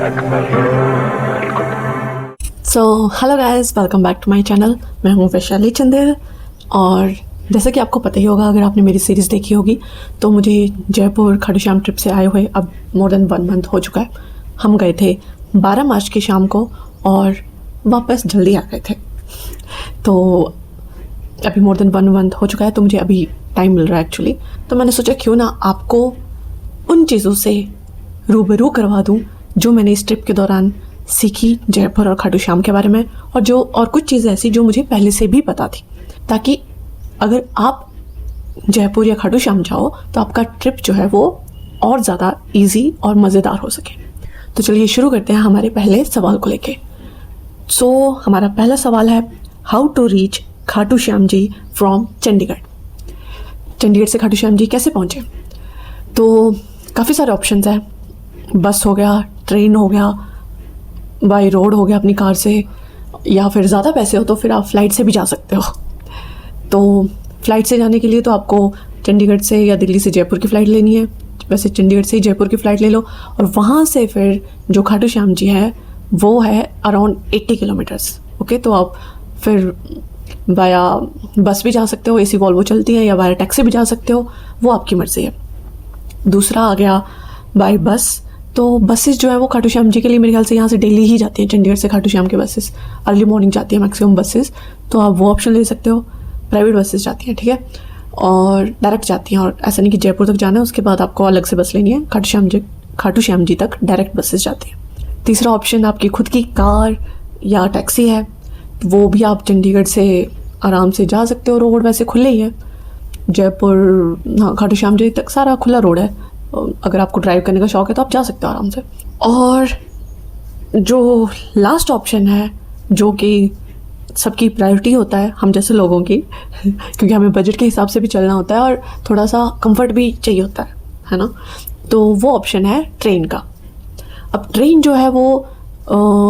So hello guys, welcome back to my channel. मैं हूँ वैशाली चंदेल और जैसा कि आपको पता ही होगा, अगर आपने मेरी सीरीज़ देखी होगी तो मुझे जयपुर खाटू श्याम ट्रिप से आए हुए अब मोर देन 1 मंथ हो चुका है। हम गए थे 12 मार्च की शाम को और वापस जल्दी आ गए थे। तो अभी मोर देन 1 मंथ हो चुका है, तो मुझे अभी टाइम मिल रहा है एक्चुअली। तो मैंने सोचा क्यों ना आपको उन चीज़ों से रूबरू करवा दूँ जो मैंने इस ट्रिप के दौरान सीखी जयपुर और खाटू श्याम के बारे में, और कुछ चीज़ें ऐसी जो मुझे पहले से भी पता थी, ताकि अगर आप जयपुर या खाटू श्याम जाओ तो आपका ट्रिप जो है वो और ज़्यादा इजी और मज़ेदार हो सके। तो चलिए शुरू करते हैं हमारे पहले सवाल को लेके। सो हमारा पहला सवाल है, how to reach Khatu Shyam ji from Chandigarh. Chandigarh से खाटू श्याम जी कैसे पहुँचे? तो काफ़ी सारे ऑप्शंस हैं। बस हो गया, ट्रेन हो गया, बाय रोड हो गया अपनी कार से, या फिर ज़्यादा पैसे हो तो फिर आप फ़्लाइट से भी जा सकते हो। तो फ़्लाइट से जाने के लिए तो आपको चंडीगढ़ से या दिल्ली से जयपुर की फ़्लाइट लेनी है। वैसे चंडीगढ़ से ही जयपुर की फ़्लाइट ले लो और वहाँ से फिर जो खाटू श्याम जी है वो है अराउंड 80 किलोमीटर्स। ओके, तो आप फिर बाया बस भी जा सकते हो, एसी वॉल्वो चलती है, या बाया टैक्सी भी जा सकते हो, वो आपकी मर्ज़ी है। दूसरा आ गया बाय बस। तो बसेस जो है वो खाटू श्याम जी के लिए मेरे ख्याल से यहाँ से डेली ही जाती हैं। चंडीगढ़ से खाटू श्याम की बसेस अर्ली मॉर्निंग जाती है मैक्सिमम बसेस, तो आप वो ऑप्शन ले सकते हो। प्राइवेट बसेस जाती हैं, ठीक है, और डायरेक्ट जाती हैं, और ऐसा नहीं कि जयपुर तक जाना है उसके बाद आपको अलग से बस लेनी है। खाटू श्याम जी तक डायरेक्ट बसेस जाती हैं। तीसरा ऑप्शन आपकी खुद की कार या टैक्सी है, वो भी आप चंडीगढ़ से आराम से जा सकते हो। रोड वैसे खुले ही है, जयपुर हाँ खाटू श्याम जी तक सारा खुला रोड है। अगर आपको ड्राइव करने का शौक है तो आप जा सकते हो आराम से। और जो लास्ट ऑप्शन है, जो कि सबकी प्रायोरिटी होता है हम जैसे लोगों की क्योंकि हमें बजट के हिसाब से भी चलना होता है और थोड़ा सा कंफर्ट भी चाहिए होता है ना, तो वो ऑप्शन है ट्रेन का। अब ट्रेन जो है वो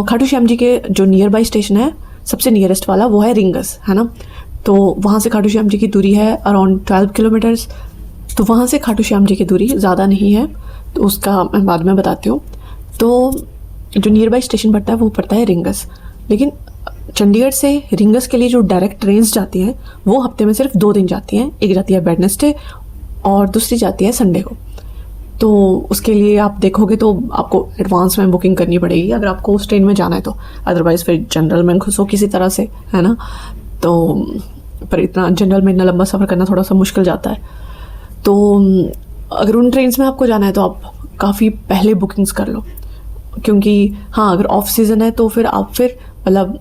खाटू श्याम जी के जो नियर बाई स्टेशन है, सबसे नियरेस्ट वाला वो है रिंगस, है ना। तो वहाँ से खाटू श्याम जी की दूरी है अराउंड 12 किलोमीटर्स। तो वहाँ से खाटू श्याम जी की दूरी ज़्यादा नहीं है, तो उसका मैं बाद में बताती हूँ। तो जो नियर बाई स्टेशन पड़ता है वो पड़ता है रिंगस। लेकिन चंडीगढ़ से रिंगस के लिए जो डायरेक्ट ट्रेन्स जाती हैं वो हफ्ते में सिर्फ 2 दिन जाती हैं। एक जाती है वेडनेसडे और दूसरी जाती है संडे को। तो उसके लिए आप देखोगे तो आपको एडवांस में बुकिंग करनी पड़ेगी अगर आपको उस ट्रेन में जाना है तो। अदरवाइज़ फिर जनरल में घुसो किसी तरह से, है ना। तो पर इतना जनरल में इतना लंबा सफ़र करना थोड़ा सा मुश्किल जाता है। तो अगर उन ट्रेन्स में आपको जाना है तो आप काफ़ी पहले बुकिंग्स कर लो, क्योंकि हाँ अगर ऑफ सीज़न है तो फिर आप मतलब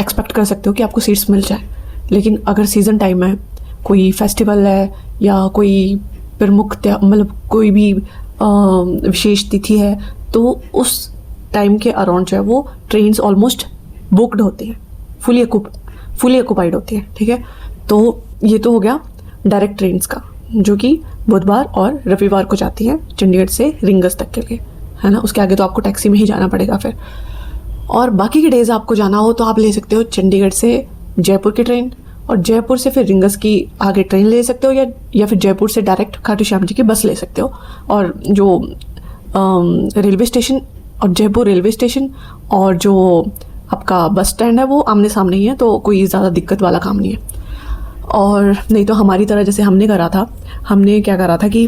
एक्सपेक्ट कर सकते हो कि आपको सीट्स मिल जाए। लेकिन अगर सीज़न टाइम है, कोई फेस्टिवल है या कोई प्रमुख मतलब कोई भी विशेष तिथि है, तो उस टाइम के अराउंड जो है वो ट्रेन्स ऑलमोस्ट बुकड होती हैं, फुली ऑक्यूपाइड होती हैं, ठीक है। तो ये तो हो गया डायरेक्ट ट्रेन्स का, जो कि बुधवार और रविवार को जाती हैं चंडीगढ़ से रिंगस तक के लिए, है ना। उसके आगे तो आपको टैक्सी में ही जाना पड़ेगा फिर। और बाकी के डेज़ आपको जाना हो तो आप ले सकते हो चंडीगढ़ से जयपुर की ट्रेन, और जयपुर से फिर रिंगस की आगे ट्रेन ले सकते हो, या फिर जयपुर से डायरेक्ट खाटू श्याम जी की बस ले सकते हो। और जो रेलवे स्टेशन और जयपुर रेलवे स्टेशन और जो आपका बस स्टैंड है वो आमने सामने ही है, तो कोई ज़्यादा दिक्कत वाला काम नहीं है। और नहीं तो हमारी तरह जैसे हमने क्या करा था कि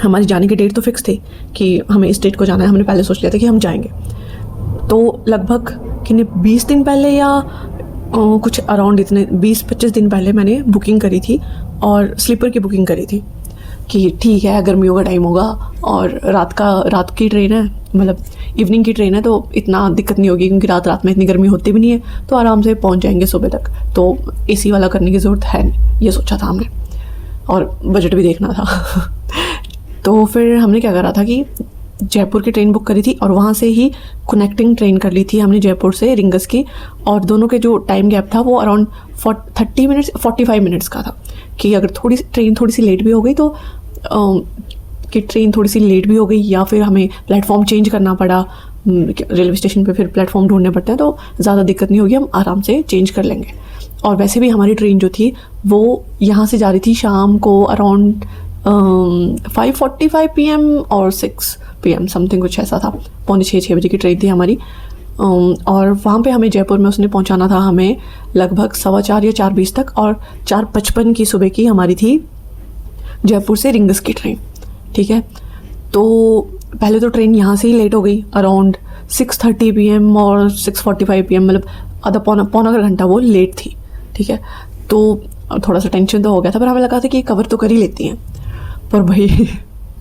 हमारी जाने की डेट तो फिक्स थी कि हमें इस डेट को जाना है। हमने पहले सोच लिया था कि हम जाएंगे, तो लगभग कितने 20 दिन पहले या कुछ अराउंड इतने 20-25 दिन पहले मैंने बुकिंग करी थी, और स्लीपर की बुकिंग करी थी कि ठीक है गर्मियों का टाइम होगा और रात की ट्रेन है, मतलब इवनिंग की ट्रेन है, तो इतना दिक्कत नहीं होगी क्योंकि रात में इतनी गर्मी होती भी नहीं है, तो आराम से पहुंच जाएंगे सुबह तक, तो एसी वाला करने की ज़रूरत है नहीं, ये सोचा था हमने, और बजट भी देखना था। तो फिर हमने क्या करा था कि जयपुर की ट्रेन बुक करी थी और वहाँ से ही कनेक्टिंग ट्रेन कर ली थी हमने जयपुर से रिंगस की, और दोनों के जो टाइम गैप था वो अराउंड 45 मिनट्स का था। कि अगर ट्रेन थोड़ी सी लेट भी हो गई तो या फिर हमें प्लेटफॉर्म चेंज करना पड़ा रेलवे स्टेशन पे, फिर प्लेटफॉर्म ढूंढने पड़ते हैं, तो ज़्यादा दिक्कत नहीं होगी, हम आराम से चेंज कर लेंगे। और वैसे भी हमारी ट्रेन जो थी वो यहाँ से जा रही थी शाम को अराउंड 5:45 PM और 6 PM समथिंग कुछ ऐसा था। 5:45-6 बजे की ट्रेन थी हमारी। और वहाँ पे हमें जयपुर में उसने पहुँचाना था हमें लगभग 4:15 या 4:20 तक, और 4:55 की सुबह की हमारी थी जयपुर से रिंगस की ट्रेन। ठीक है, तो पहले तो ट्रेन यहाँ से ही लेट हो गई अराउंड 6:30 PM और 6:45 PM, मतलब आधा पौना घंटा वो लेट थी। ठीक है, तो थोड़ा सा टेंशन तो हो गया था, पर हमें लगा था कि कवर तो कर ही लेती हैं। पर भाई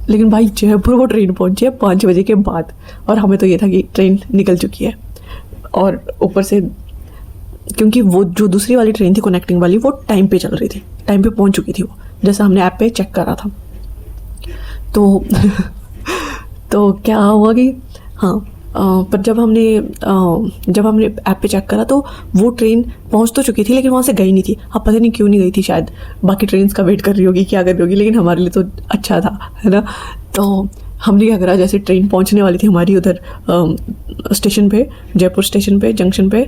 लेकिन भाई जयपुर वो ट्रेन पहुंची है 5 बजे के बाद, और हमें तो ये था कि ट्रेन निकल चुकी है। और ऊपर से क्योंकि वो जो दूसरी वाली ट्रेन थी कनेक्टिंग वाली, वो टाइम पे चल रही थी, टाइम पे पहुंच चुकी थी वो, जैसा हमने ऐप पे चेक करा था। तो तो क्या हुआ कि हाँ, पर जब हमने ऐप पे चेक करा तो वो ट्रेन पहुंच तो चुकी थी, लेकिन वहाँ से गई नहीं थी। अब पता नहीं क्यों नहीं गई थी, शायद बाकी ट्रेन्स का वेट कर रही होगी, क्या कर रही होगी, लेकिन हमारे लिए तो अच्छा था, है ना। तो हमने क्या करा, जैसे ट्रेन पहुंचने वाली थी हमारी उधर स्टेशन पे, जयपुर स्टेशन पे, जंक्शन पे,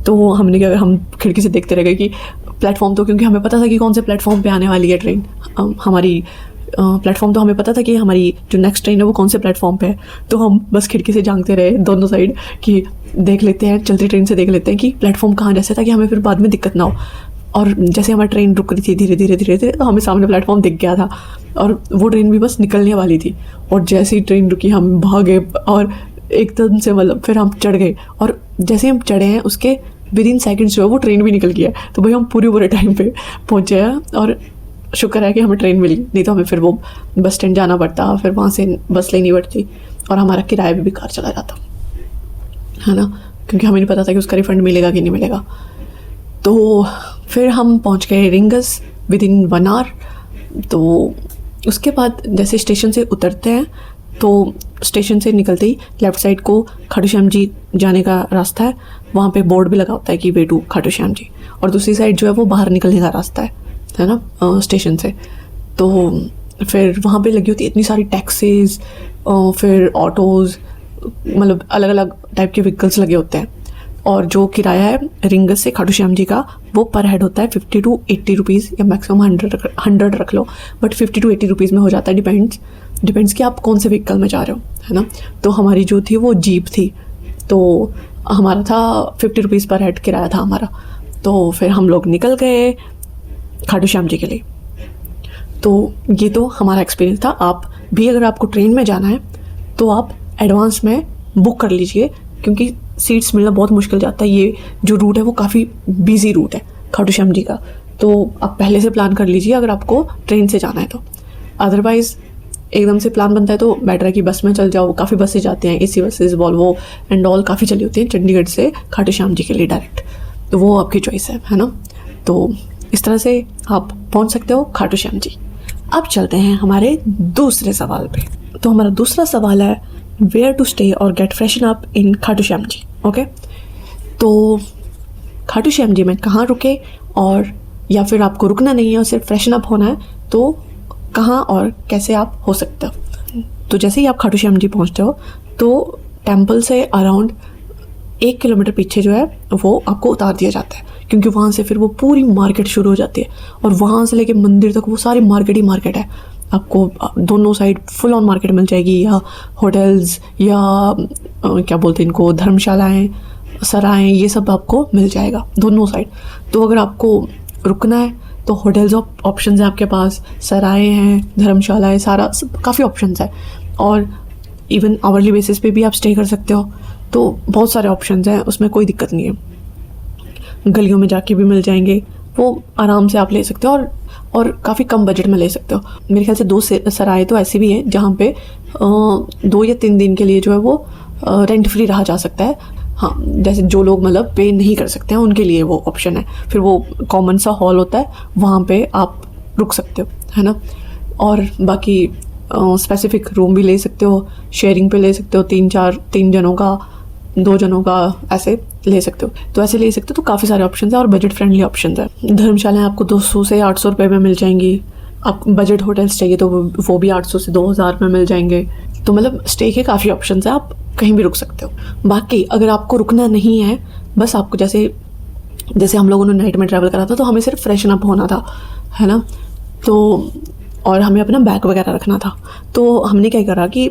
तो हमने क्या करा, हम खिड़की से देखते रह गए कि प्लेटफॉर्म, तो क्योंकि हमें पता था कि कौन से प्लेटफॉर्म पे आने वाली है ट्रेन, हमारी प्लेटफॉर्म तो हमें पता था कि हमारी जो नेक्स्ट ट्रेन है वो कौन से प्लेटफॉर्म पे है। तो हम बस खिड़की से झांकते रहे दोनों साइड कि देख लेते हैं, चलती ट्रेन से देख लेते हैं कि प्लेटफॉर्म कहाँ, जैसे ताकि हमें फिर बाद में दिक्कत ना हो। और जैसे हमारी ट्रेन रुक रही थी धीरे धीरे तो हमें सामने प्लेटफॉर्म दिख गया था, और वो ट्रेन भी बस निकलने वाली थी। और जैसे ही ट्रेन रुकी हम भागे, और एकदम से मतलब फिर हम चढ़ गए, और जैसे ही हम चढ़े हैं उसके विदिन सेकेंड्स जो है वो ट्रेन भी निकल गया है। तो भाई हम पूरे टाइम पे पहुँचे हैं, और शुक्र है कि हमें ट्रेन मिली, नहीं तो हमें फिर वो बस स्टैंड जाना पड़ता, फिर वहाँ से बस लेनी पड़ती, और हमारा किराया भी बेकार चला जाता, है ना, क्योंकि हमें नहीं पता था कि उसका रिफंड मिलेगा कि नहीं मिलेगा। तो फिर हम पहुँच गए रिंगस विदिन 1 आवर। तो उसके बाद जैसे स्टेशन से उतरते हैं, तो स्टेशन से निकलते ही लेफ़्ट साइड को खाटू श्याम जी जाने का रास्ता है, वहाँ पे बोर्ड भी लगा होता है कि वे टू खाटू श्याम जी, और दूसरी साइड जो है वो बाहर निकलने का रास्ता है ना, स्टेशन से। तो फिर वहाँ पे लगी होती है इतनी सारी टैक्सीज, फिर ऑटोज़, मतलब अलग अलग टाइप के व्हीकल्स लगे होते हैं। और जो किराया है रिंगस से खाटू श्याम जी का, वो पर हेड होता है 50 to 80 रुपीज़, या मैक्सिमम 100 रख लो, बट 50 to 80 रुपीज़ में हो जाता है। डिपेंड्स कि आप कौन से व्हीकल में जा रहे हो, है ना। तो हमारी जो थी वो जीप थी, तो हमारा था 50 रुपीज़ पर हेड किराया था हमारा। तो फिर हम लोग निकल गए खाटू श्याम जी के लिए। तो ये तो हमारा एक्सपीरियंस था। आप भी अगर आपको ट्रेन में जाना है तो आप एडवांस में बुक कर लीजिए, क्योंकि सीट्स मिलना बहुत मुश्किल जाता है। ये जो रूट है वो काफ़ी बिजी रूट है खाटू श्याम जी का, तो आप पहले से प्लान कर लीजिए अगर आपको ट्रेन से जाना है तो। अदरवाइज़ एकदम से प्लान बनता है तो बेटर है कि बस में चल जाओ। काफ़ी बसें जाती हैं, AC buses, Volvo and all काफ़ी चली होती हैं चंडीगढ़ से खाटू श्याम जी के लिए डायरेक्ट, तो वो आपकी चॉइस है ना। तो इस तरह से आप पहुंच सकते हो खाटू श्याम जी। अब चलते हैं हमारे दूसरे सवाल पे। तो हमारा दूसरा सवाल है वेयर टू स्टे और get freshen up in Khatu Shyam ji. Okay, तो खाटू श्याम जी में कहाँ रुके, और या फिर आपको रुकना नहीं है और सिर्फ फ्रेशन अप होना है तो कहाँ और कैसे आप हो सकते हो। तो जैसे ही आप खाटू श्याम जी पहुँचते हो तो टेम्पल से अराउंड 1 किलोमीटर पीछे जो है वो आपको उतार दिया जाता है, क्योंकि वहाँ से फिर वो पूरी मार्केट शुरू हो जाती है, और वहाँ से लेके मंदिर तक वो सारी मार्केट ही मार्केट है। आपको दोनों साइड फुल ऑन मार्केट मिल जाएगी, या होटल्स, या क्या बोलते हैं इनको, धर्मशालाएँ, सराएँ, ये सब आपको मिल जाएगा दोनों साइड। तो अगर आपको रुकना है तो होटल्स ऑप्शंस हैं आपके पास, सराएँ हैं, धर्मशालाएँ, सारा काफ़ी ऑप्शंस है, और इवन आवरली बेसिस पे भी आप स्टे कर सकते हो। तो बहुत सारे ऑप्शंस हैं, उसमें कोई दिक्कत नहीं है। गलियों में जाके भी मिल जाएंगे, वो आराम से आप ले सकते हो, और काफ़ी कम बजट में ले सकते हो। मेरे ख्याल से 2 सराय तो ऐसी भी हैं जहाँ पे 2 या 3 दिन के लिए जो है वो रेंट फ्री रहा जा सकता है। हाँ, जैसे जो लोग मतलब पे नहीं कर सकते हैं उनके लिए वो ऑप्शन है। फिर वो कॉमन सा हॉल होता है, वहाँ पे आप रुक सकते हो, है ना। और बाकी स्पेसिफिक रूम भी ले सकते हो, शेयरिंग पे ले सकते हो, 3 जनों का, 2 जनों का, ऐसे ले सकते हो। तो ऐसे ले सकते हो, तो काफ़ी सारे ऑप्शन है और बजट फ्रेंडली ऑप्शन है। धर्मशालाएँ आपको 200 से 800 रुपये में मिल जाएंगी। आप बजट होटल्स चाहिए तो वो भी 800 से 2000 में मिल जाएंगे। तो मतलब स्टे के काफ़ी ऑप्शन है, आप कहीं भी रुक सकते हो। बाकी अगर आपको रुकना नहीं है, बस आपको जैसे हम लोगों ने नाइट में ट्रैवल करा था तो हमें सिर्फ फ्रेशन अप होना था, है ना। तो और हमें अपना बैग वगैरह रखना था। तो हमने क्या करा कि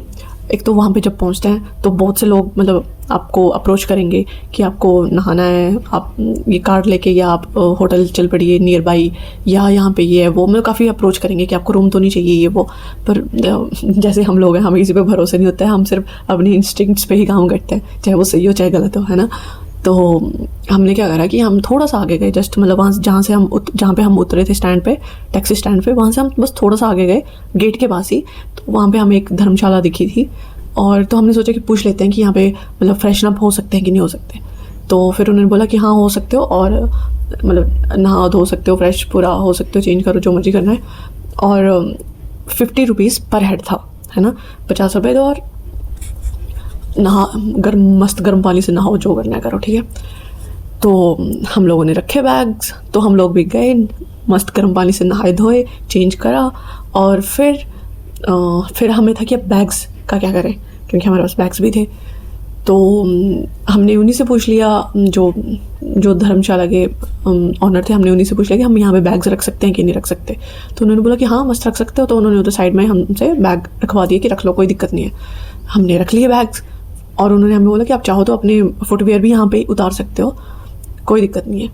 एक तो वहाँ पे जब पहुँचते हैं तो बहुत से लोग मतलब आपको अप्रोच करेंगे कि आपको नहाना है, आप ये कार्ड लेके या आप होटल चल पड़िए नियर बाई, या यहाँ पे ये है वो, मतलब काफ़ी अप्रोच करेंगे कि आपको रूम तो नहीं चाहिए ये वो। पर जैसे हम लोग हैं, हमें किसी पे भरोसा नहीं होता है, हम सिर्फ अपने इंस्टिंक्ट्स पे ही काम करते हैं, चाहे वो सही हो चाहे गलत हो, है ना। तो हमने क्या करा कि हम थोड़ा सा आगे गए, जस्ट मतलब वहाँ जहाँ पे हम उतरे थे स्टैंड पे, टैक्सी स्टैंड पे, वहाँ से हम बस थोड़ा सा आगे गए गेट के पास ही। तो वहाँ पे हमें एक धर्मशाला दिखी थी, और तो हमने सोचा कि पूछ लेते हैं कि यहाँ पे मतलब फ्रेशन अप हो सकते हैं कि नहीं हो सकते। तो फिर उन्होंने बोला कि हाँ हो सकते हो, और मतलब नहा धो सकते हो, फ्रेश पूरा हो सकते हो, चेंज करो जो मर्जी करना है। और 50 रुपीज़ पर हेड था, है ना, 50 रुपये दो और मस्त गर्म पानी से नहाओ, जो करना है करो, ठीक है। तो हम लोगों ने रखे बैग्स, तो हम लोग भी गए, मस्त गर्म पानी से नहाए धोए, चेंज करा, और फिर हमें था कि अब बैग्स का क्या करें, क्योंकि हमारे पास बैग्स भी थे। तो हमने उन्हीं से पूछ लिया, जो धर्मशाला के ऑनर थे, हमने उन्हीं से पूछ लिया कि हम यहाँ पे बैग्स रख सकते हैं कि नहीं रख सकते। तो उन्होंने बोला कि हाँ मस्त रख सकते हो। तो उन्होंने उधर साइड में हमसे बैग रखवा दिए कि रख लो, कोई दिक्कत नहीं है। हमने रख लिए बैग्स, और उन्होंने हमें बोला कि आप चाहो तो अपने फुटवेयर भी यहाँ पे उतार सकते हो, कोई दिक्कत नहीं है।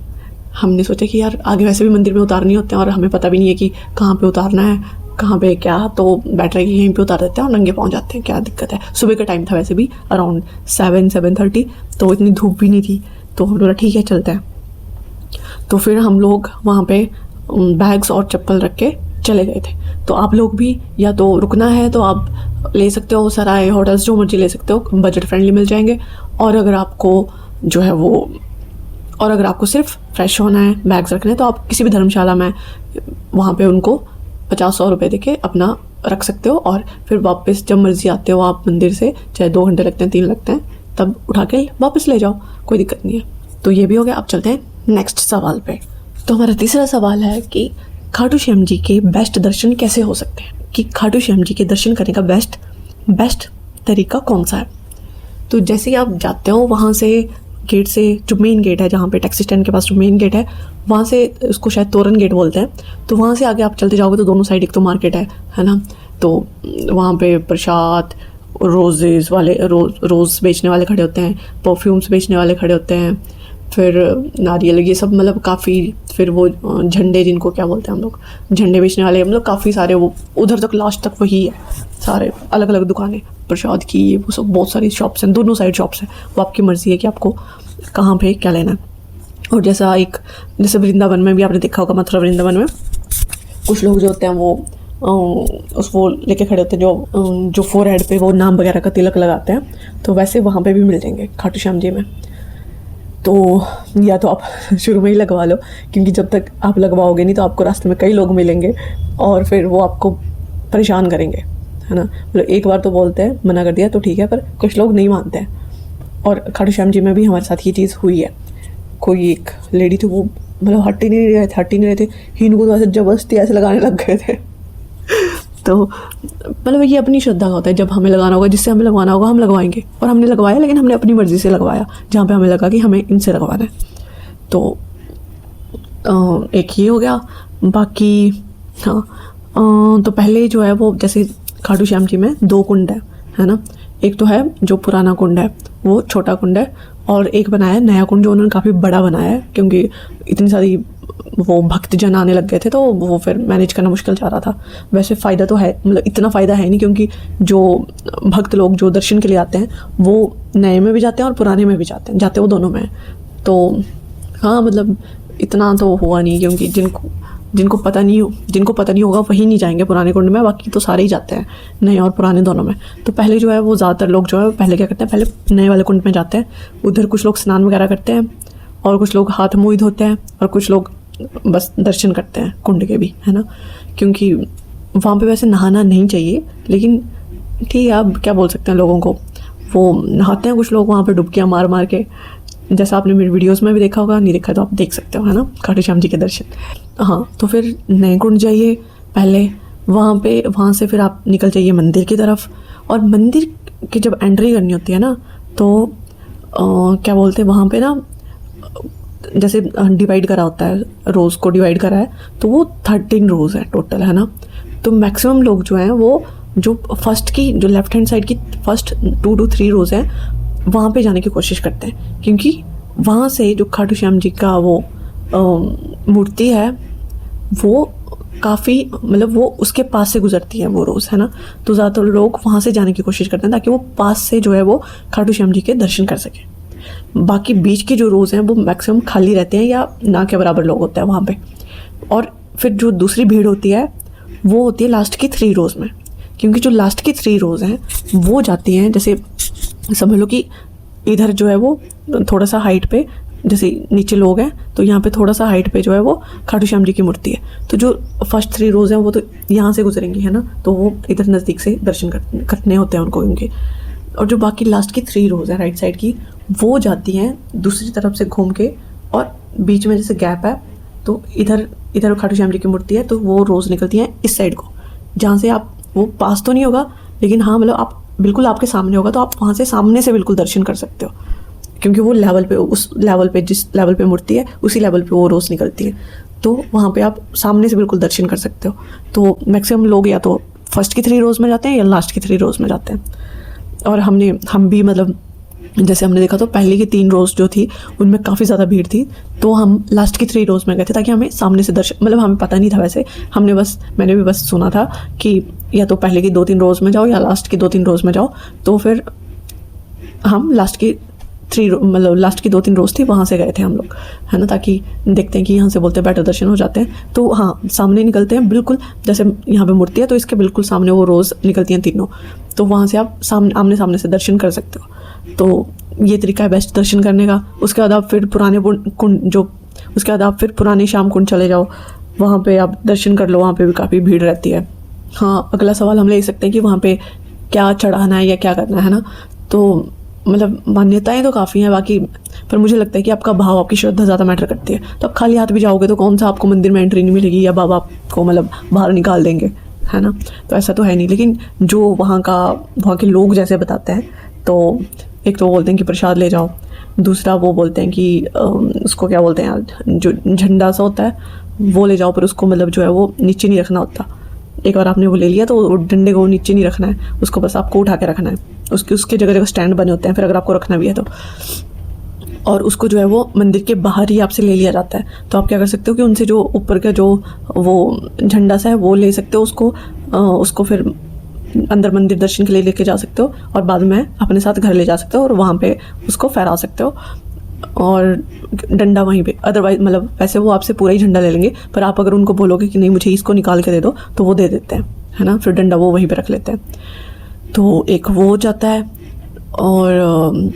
हमने सोचा कि यार आगे वैसे भी मंदिर में उतारने होते हैं और हमें पता भी नहीं है कि कहाँ पे उतारना है, कहाँ पे क्या, तो बेटर है कि यहीं पे उतार देते हैं और नंगे पहुँच जाते हैं, क्या दिक्कत है। सुबह का टाइम था वैसे भी, अराउंड 7-7:30, तो इतनी धूप भी नहीं थी। तो हम बोला ठीक है चलते हैं। तो फिर हम लोग वहाँ पे बैग्स और चप्पल रख के चले गए थे। तो आप लोग भी या तो रुकना है तो आप ले सकते हो, सराय होटल्स जो मर्जी ले सकते हो, बजट फ्रेंडली मिल जाएंगे। और अगर आपको सिर्फ फ्रेश होना है, बैग्स रखने हैं, तो आप किसी भी धर्मशाला में वहाँ पे उनको 50-100 रुपये देके अपना रख सकते हो। और फिर वापस जब मर्जी आते हो आप मंदिर से, चाहे 2 घंटे लगते हैं 3 लगते हैं, तब उठा के वापस ले जाओ, कोई दिक्कत नहीं है। तो ये भी हो गया। अब चलते हैं नेक्स्ट सवाल पे। तो हमारा तीसरा सवाल है कि खाटू श्याम जी के बेस्ट दर्शन कैसे हो सकते हैं, कि खाटू श्याम जी के दर्शन करने का बेस्ट तरीका कौन सा है। तो जैसे ही आप जाते हो वहाँ से गेट से, जो मेन गेट है जहाँ पे टैक्सी स्टैंड के पास जो मेन गेट है, वहाँ से, उसको शायद तोरण गेट बोलते हैं, तो वहाँ से आगे आप चलते जाओगे तो दोनों साइड एक तो मार्केट है ना। तो वहाँ पे प्रसाद, रोज़ बेचने वाले खड़े होते हैं, परफ्यूम्स बेचने वाले खड़े होते हैं, फिर नारियल, ये सब मतलब काफ़ी, फिर वो झंडे, जिनको क्या बोलते हैं हम लोग, झंडे बेचने वाले, मतलब काफ़ी सारे, वो उधर तक लास्ट तक वही है, सारे अलग अलग दुकानें प्रसाद की, ये वो सब बहुत सारी शॉप्स हैं, दोनों साइड शॉप्स हैं। वो आपकी मर्ज़ी है कि आपको कहाँ पे क्या लेना है। और जैसे वृंदावन में भी आपने देखा होगा, मथुरा वृंदावन में कुछ लोग जो होते हैं वो लेके खड़े होते हैं, जो फोरहेड पे वो नाम वगैरह का तिलक लगाते हैं, तो वैसे वहाँ पे भी मिल जाएंगे खाटू श्याम जी में। तो या तो आप शुरू में ही लगवा लो, क्योंकि जब तक आप लगवाओगे नहीं तो आपको रास्ते में कई लोग मिलेंगे और फिर वो आपको परेशान करेंगे, है ना। मतलब एक बार तो बोलते हैं, मना कर दिया तो ठीक है, पर कुछ लोग नहीं मानते हैं। और खाटू श्याम जी में भी हमारे साथ ये चीज़ हुई है। कोई एक लेडी थी, वो मतलब हट ही नहीं रहे थे, इनको तो ऐसे ज़बरदस्ती ऐसे लगाने लग गए थे। तो मतलब ये अपनी श्रद्धा का होता है, जब हमें लगाना होगा, जिससे हमें लगवाना होगा हम लगवाएंगे। और हमने लगवाया, लेकिन हमने अपनी मर्ज़ी से लगवाया, जहाँ पे हमें लगा कि हमें इनसे लगवाना है। तो एक ये हो गया। बाकी हाँ, तो पहले जो है वो, जैसे खाटू श्याम जी में 2 कुंड है ना। एक तो है जो पुराना कुंड है, वो छोटा कुंड है, और एक बनाया है नया कुंड, जो उन्होंने काफ़ी बड़ा बनाया है, क्योंकि इतनी सारी वो भक्त जन आने लग गए थे, तो वो फिर मैनेज करना मुश्किल जा रहा था। वैसे फ़ायदा तो है, मतलब इतना फ़ायदा है नहीं, क्योंकि जो भक्त लोग जो दर्शन के लिए आते हैं वो नए में भी जाते हैं और पुराने में भी जाते वो दोनों में। तो हाँ, मतलब इतना तो हुआ नहीं, क्योंकि जिनको पता नहीं होगा वही नहीं जाएंगे पुराने कुंड में, बाकी तो सारे ही जाते हैं, नए और पुराने दोनों में। तो पहले जो है वो ज़्यादातर लोग जो है पहले क्या करते हैं, पहले नए वाले कुंड में जाते हैं, उधर कुछ लोग स्नान वगैरह करते हैं, और कुछ लोग हाथ मुँह धोते हैं, और कुछ लोग बस दर्शन करते हैं कुंड के भी, है ना। क्योंकि वहाँ पे वैसे नहाना नहीं चाहिए, लेकिन ठीक है, आप क्या बोल सकते हैं, लोगों को वो नहाते हैं कुछ लोग वहाँ पे डुबकियाँ मार के, जैसा आपने मेरी वीडियोस में भी देखा होगा, नहीं देखा तो आप देख सकते हो, है ना, खाटू श्याम जी के दर्शन। हाँ, तो फिर नए कुंड जाइए पहले, वहाँ से फिर आप निकल जाइए मंदिर की तरफ। और मंदिर की जब एंट्री करनी होती है ना, तो क्या बोलते हैं वहाँ पे ना, जैसे डिवाइड करा होता है, रोज़ को डिवाइड करा है, तो वो 13 रोज़ है टोटल, है ना। तो मैक्सिमम लोग जो हैं वो जो फर्स्ट की जो लेफ्ट हैंड साइड की फर्स्ट 2 to 3 रोज़ हैं वहाँ पे जाने की कोशिश करते हैं, क्योंकि वहाँ से जो खाटू श्याम जी का वो मूर्ति है वो काफ़ी मतलब वो उसके पास से गुजरती है वो रोज़, है ना। तो ज़्यादातर लोग वहाँ से जाने की कोशिश करते हैं ताकि वो पास से जो है वो खाटू श्याम जी के दर्शन कर सकें। बाकी बीच के जो रोज़ हैं वो मैक्सिमम खाली रहते हैं या ना के बराबर लोग होते हैं वहाँ पे। और फिर जो दूसरी भीड़ होती है वो होती है लास्ट की 3 रोज़ में, क्योंकि जो लास्ट की 3 रोज़ हैं वो जाती हैं, जैसे समझ लो कि इधर जो है वो थोड़ा सा हाइट पे, जैसे नीचे लोग हैं तो यहाँ पे थोड़ा सा हाइट पे जो है वो खाटू श्याम जी की मूर्ति है। तो जो फर्स्ट 3 रोज़ हैं वो तो यहाँ से गुजरेंगी, है ना, तो वो इधर नज़दीक से दर्शन करने होते हैं उनको उनके। और जो बाकी लास्ट की 3 रोज़ हैं राइट साइड की वो जाती हैं दूसरी तरफ से घूम के, और बीच में जैसे गैप है तो इधर खाटू श्याम जी की मूर्ति है तो वो रोज़ निकलती हैं इस साइड को, जहाँ से आप वो पास तो नहीं होगा लेकिन हाँ मतलब आप बिल्कुल आपके सामने होगा, तो आप वहाँ से सामने से बिल्कुल दर्शन कर सकते हो, क्योंकि वो लेवल पे उस लेवल पे जिस लेवल पे मूर्ति है उसी लेवल पे वो रोज़ निकलती है, तो वहाँ पे आप सामने से बिल्कुल दर्शन कर सकते हो। तो मैक्सिमम लोग या तो फर्स्ट की 3 रोज़ में जाते हैं या लास्ट की 3 रोज़ में जाते हैं। और हम भी मतलब जैसे हमने देखा तो पहले की 3 रोज़ जो थी उनमें काफ़ी ज़्यादा भीड़ थी, तो हम लास्ट की 3 रोज़ में गए थे ताकि हमें सामने से दर्शन, मतलब हमें पता नहीं था वैसे, मैंने भी बस सुना था कि या तो पहले की 2-3 रोज़ में जाओ या लास्ट की 2-3 रोज़ में जाओ। तो फिर हम लास्ट की 2-3 रोज़ थी वहाँ से गए थे हम लोग, है ना, ताकि देखते हैं कि यहाँ से बोलते हैं बेटर दर्शन हो जाते हैं। तो हाँ, सामने निकलते हैं बिल्कुल, जैसे यहाँ पे मूर्ति है तो इसके बिल्कुल सामने वो रोज़ निकलती हैं तीनों, तो वहाँ से आप आमने सामने से दर्शन कर सकते हो। तो ये तरीका है बेस्ट दर्शन करने का। उसके बाद आप फिर पुराने श्याम कुंड चले जाओ, वहाँ पे आप दर्शन कर लो, वहाँ पे भी काफ़ी भीड़ रहती है। हाँ, अगला सवाल हम ले सकते हैं कि वहाँ पे क्या चढ़ाना है या क्या करना है ना। तो मतलब मान्यताएं तो काफ़ी हैं बाकी, पर मुझे लगता है कि आपका भाव, आपकी श्रद्धा ज़्यादा मैटर करती है। तो आप खाली हाथ भी जाओगे तो कौन सा आपको मंदिर में एंट्री नहीं मिलेगी या बाबा आपको मतलब बाहर निकाल देंगे, है ना। तो ऐसा तो है नहीं, लेकिन जो वहाँ के लोग जैसे बताते हैं, तो एक तो वो बोलते हैं कि प्रसाद ले जाओ, दूसरा वो बोलते हैं कि उसको क्या बोलते हैं यार, जो झंडा सा होता है वो ले जाओ, पर उसको मतलब जो है वो नीचे नहीं रखना होता। एक बार आपने वो ले लिया तो डंडे को नीचे नहीं रखना है, उसको बस आपको उठा के रखना है। उसके जगह जगह स्टैंड बने होते हैं फिर अगर आपको रखना भी है तो, और उसको जो है वो मंदिर के बाहर ही आपसे ले लिया जाता है। तो आप क्या कर सकते हो कि उनसे जो ऊपर का जो वो झंडा सा है वो ले सकते हो, उसको फिर अंदर मंदिर दर्शन के लिए लेके जा सकते हो और बाद में अपने साथ घर ले जा सकते हो और वहाँ पे उसको फहरा सकते हो और डंडा वहीं पे। अदरवाइज मतलब वैसे वो आपसे पूरा ही झंडा ले लेंगे, पर आप अगर उनको बोलोगे कि नहीं मुझे इसको निकाल के दे दो तो वो दे देते हैं, है ना। फिर डंडा वो वहीं पे रख लेते हैं। तो एक वो हो जाता है, और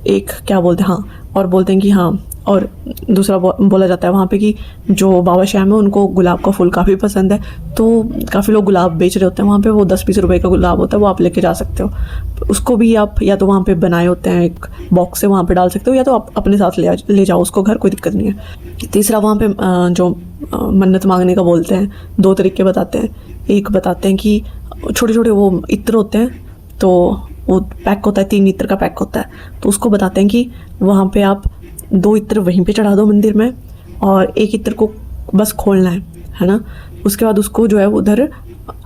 एक क्या बोलते हैं, हाँ, और बोलते हैं कि हाँ, और दूसरा बोला जाता है वहाँ पे कि जो बाबा श्याम है उनको गुलाब का फूल काफ़ी पसंद है, तो काफ़ी लोग गुलाब बेच रहे होते हैं वहाँ पे। वो 10-20 रुपए का गुलाब होता है, वो आप लेके जा सकते हो। उसको भी आप या तो वहाँ पे बनाए होते हैं एक बॉक्स से वहाँ पे डाल सकते हो, या तो आप अपने साथ ले जाओ उसको घर, कोई दिक्कत नहीं है। तीसरा वहाँ पे जो मन्नत मांगने का बोलते हैं, 2 तरीके बताते हैं। एक बताते हैं कि छोटे छोटे वो इत्र होते हैं, तो वो पैक होता है, 3 इत्र का पैक होता है, तो उसको बताते हैं कि वहाँ पे आप 2 इत्र वहीं पे चढ़ा दो मंदिर में, और 1 इत्र को बस खोलना है ना। उसके बाद उसको जो है उधर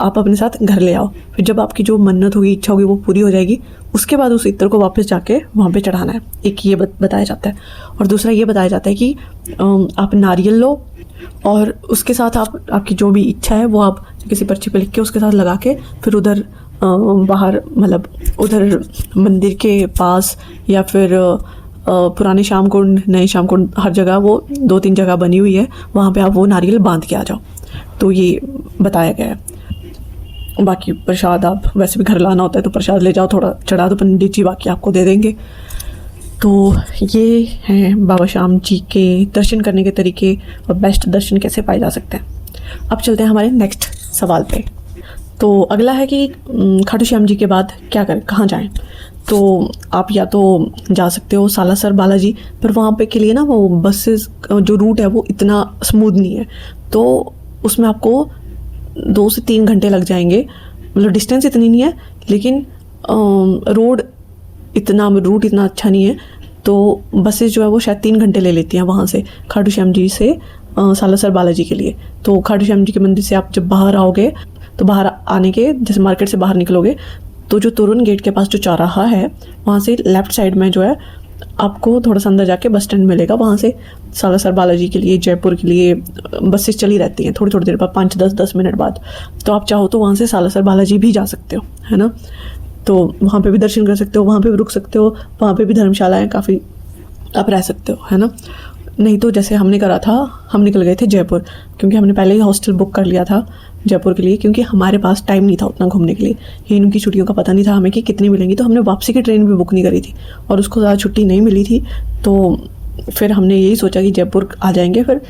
आप अपने साथ घर ले आओ। फिर जब आपकी जो मन्नत होगी, इच्छा होगी, वो पूरी हो जाएगी, उसके बाद उस इत्र को वापस जाके वहाँ पे चढ़ाना है। एक ये बताया जाता है। और दूसरा ये बताया जाता है कि आप नारियल लो और उसके साथ आपकी जो भी इच्छा है वो आप किसी पर्ची पे लिख के उसके साथ लगा के फिर उधर बाहर मतलब उधर मंदिर के पास या फिर पुराने श्याम कुंड, नए श्याम कुंड, हर जगह वो 2-3 जगह बनी हुई है, वहाँ पे आप वो नारियल बांध के आ जाओ। तो ये बताया गया है। बाकी प्रसाद आप वैसे भी घर लाना होता है तो प्रसाद ले जाओ, थोड़ा चढ़ा दो पंडित जी, बाकी आपको दे देंगे। तो ये हैं बाबा श्याम जी के दर्शन करने के तरीके और बेस्ट दर्शन कैसे पाए जा सकते हैं। अब चलते हैं हमारे नेक्स्ट सवाल पे। तो अगला है कि खाटू श्याम जी के बाद क्या करें, कहाँ जाएं। तो आप या तो जा सकते हो सालासर बालाजी, पर वहाँ पे के लिए ना वो बसेस जो रूट है वो इतना स्मूथ नहीं है, तो उसमें आपको 2 से 3 घंटे लग जाएंगे। मतलब डिस्टेंस इतनी नहीं है, लेकिन रूट इतना अच्छा नहीं है, तो बसेस जो है वो शायद 3 घंटे ले लेती हैं वहाँ से, खाटू श्याम जी से सालासर बालाजी के लिए। तो खाटू श्याम जी के मंदिर से आप जब बाहर आओगे तो बाहर आने के, जैसे मार्केट से बाहर निकलोगे तो जो तोरण गेट के पास जो चौराहा है वहाँ से लेफ़्ट साइड में जो है आपको थोड़ा सा अंदर जाके बस स्टैंड मिलेगा। वहाँ से सालासर बालाजी के लिए, जयपुर के लिए बसेस चली रहती हैं थोड़ी थोड़ी देर बाद, 5-10 मिनट बाद। तो आप चाहो तो वहाँ से सालासर बालाजी भी जा सकते हो, है ना। तो वहाँ पे भी दर्शन कर सकते हो, वहाँ पे भी रुक सकते हो, वहाँ पे भी धर्मशालाएँ काफ़ी आप रह सकते हो, है ना। नहीं तो जैसे हमने करा था, हम निकल गए थे जयपुर, क्योंकि हमने पहले ही हॉस्टल बुक कर लिया था जयपुर के लिए, क्योंकि हमारे पास टाइम नहीं था उतना घूमने के लिए। ये इनकी छुट्टियों का पता नहीं था हमें कि कितनी मिलेंगी, तो हमने वापसी की ट्रेन भी बुक नहीं करी थी और उसको ज़्यादा छुट्टी नहीं मिली थी। तो फिर हमने यही सोचा कि जयपुर आ जाएंगे, फिर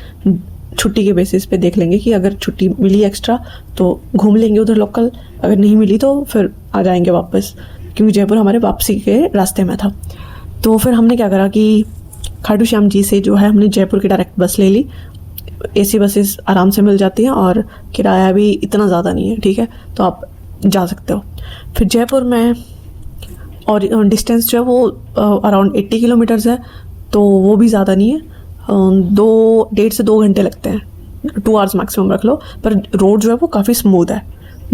छुट्टी के बेसिस पे देख लेंगे कि अगर छुट्टी मिली एक्स्ट्रा तो घूम लेंगे उधर लोकल, अगर नहीं मिली तो फिर आ जाएंगे वापस, क्योंकि जयपुर हमारे वापसी के रास्ते में था। तो फिर हमने क्या करा कि खाटू श्याम जी से जो है हमने जयपुर की डायरेक्ट बस ले ली। एसी बसेस आराम से मिल जाती हैं और किराया भी इतना ज़्यादा नहीं है, ठीक है, तो आप जा सकते हो। फिर जयपुर में और डिस्टेंस जो है वो अराउंड 80 किलोमीटर्स है, तो वो भी ज़्यादा नहीं है। 1.5 से 2 घंटे लगते हैं, 2 आवर्स मैक्सिमम रख लो। पर रोड जो है वो काफ़ी स्मूथ है,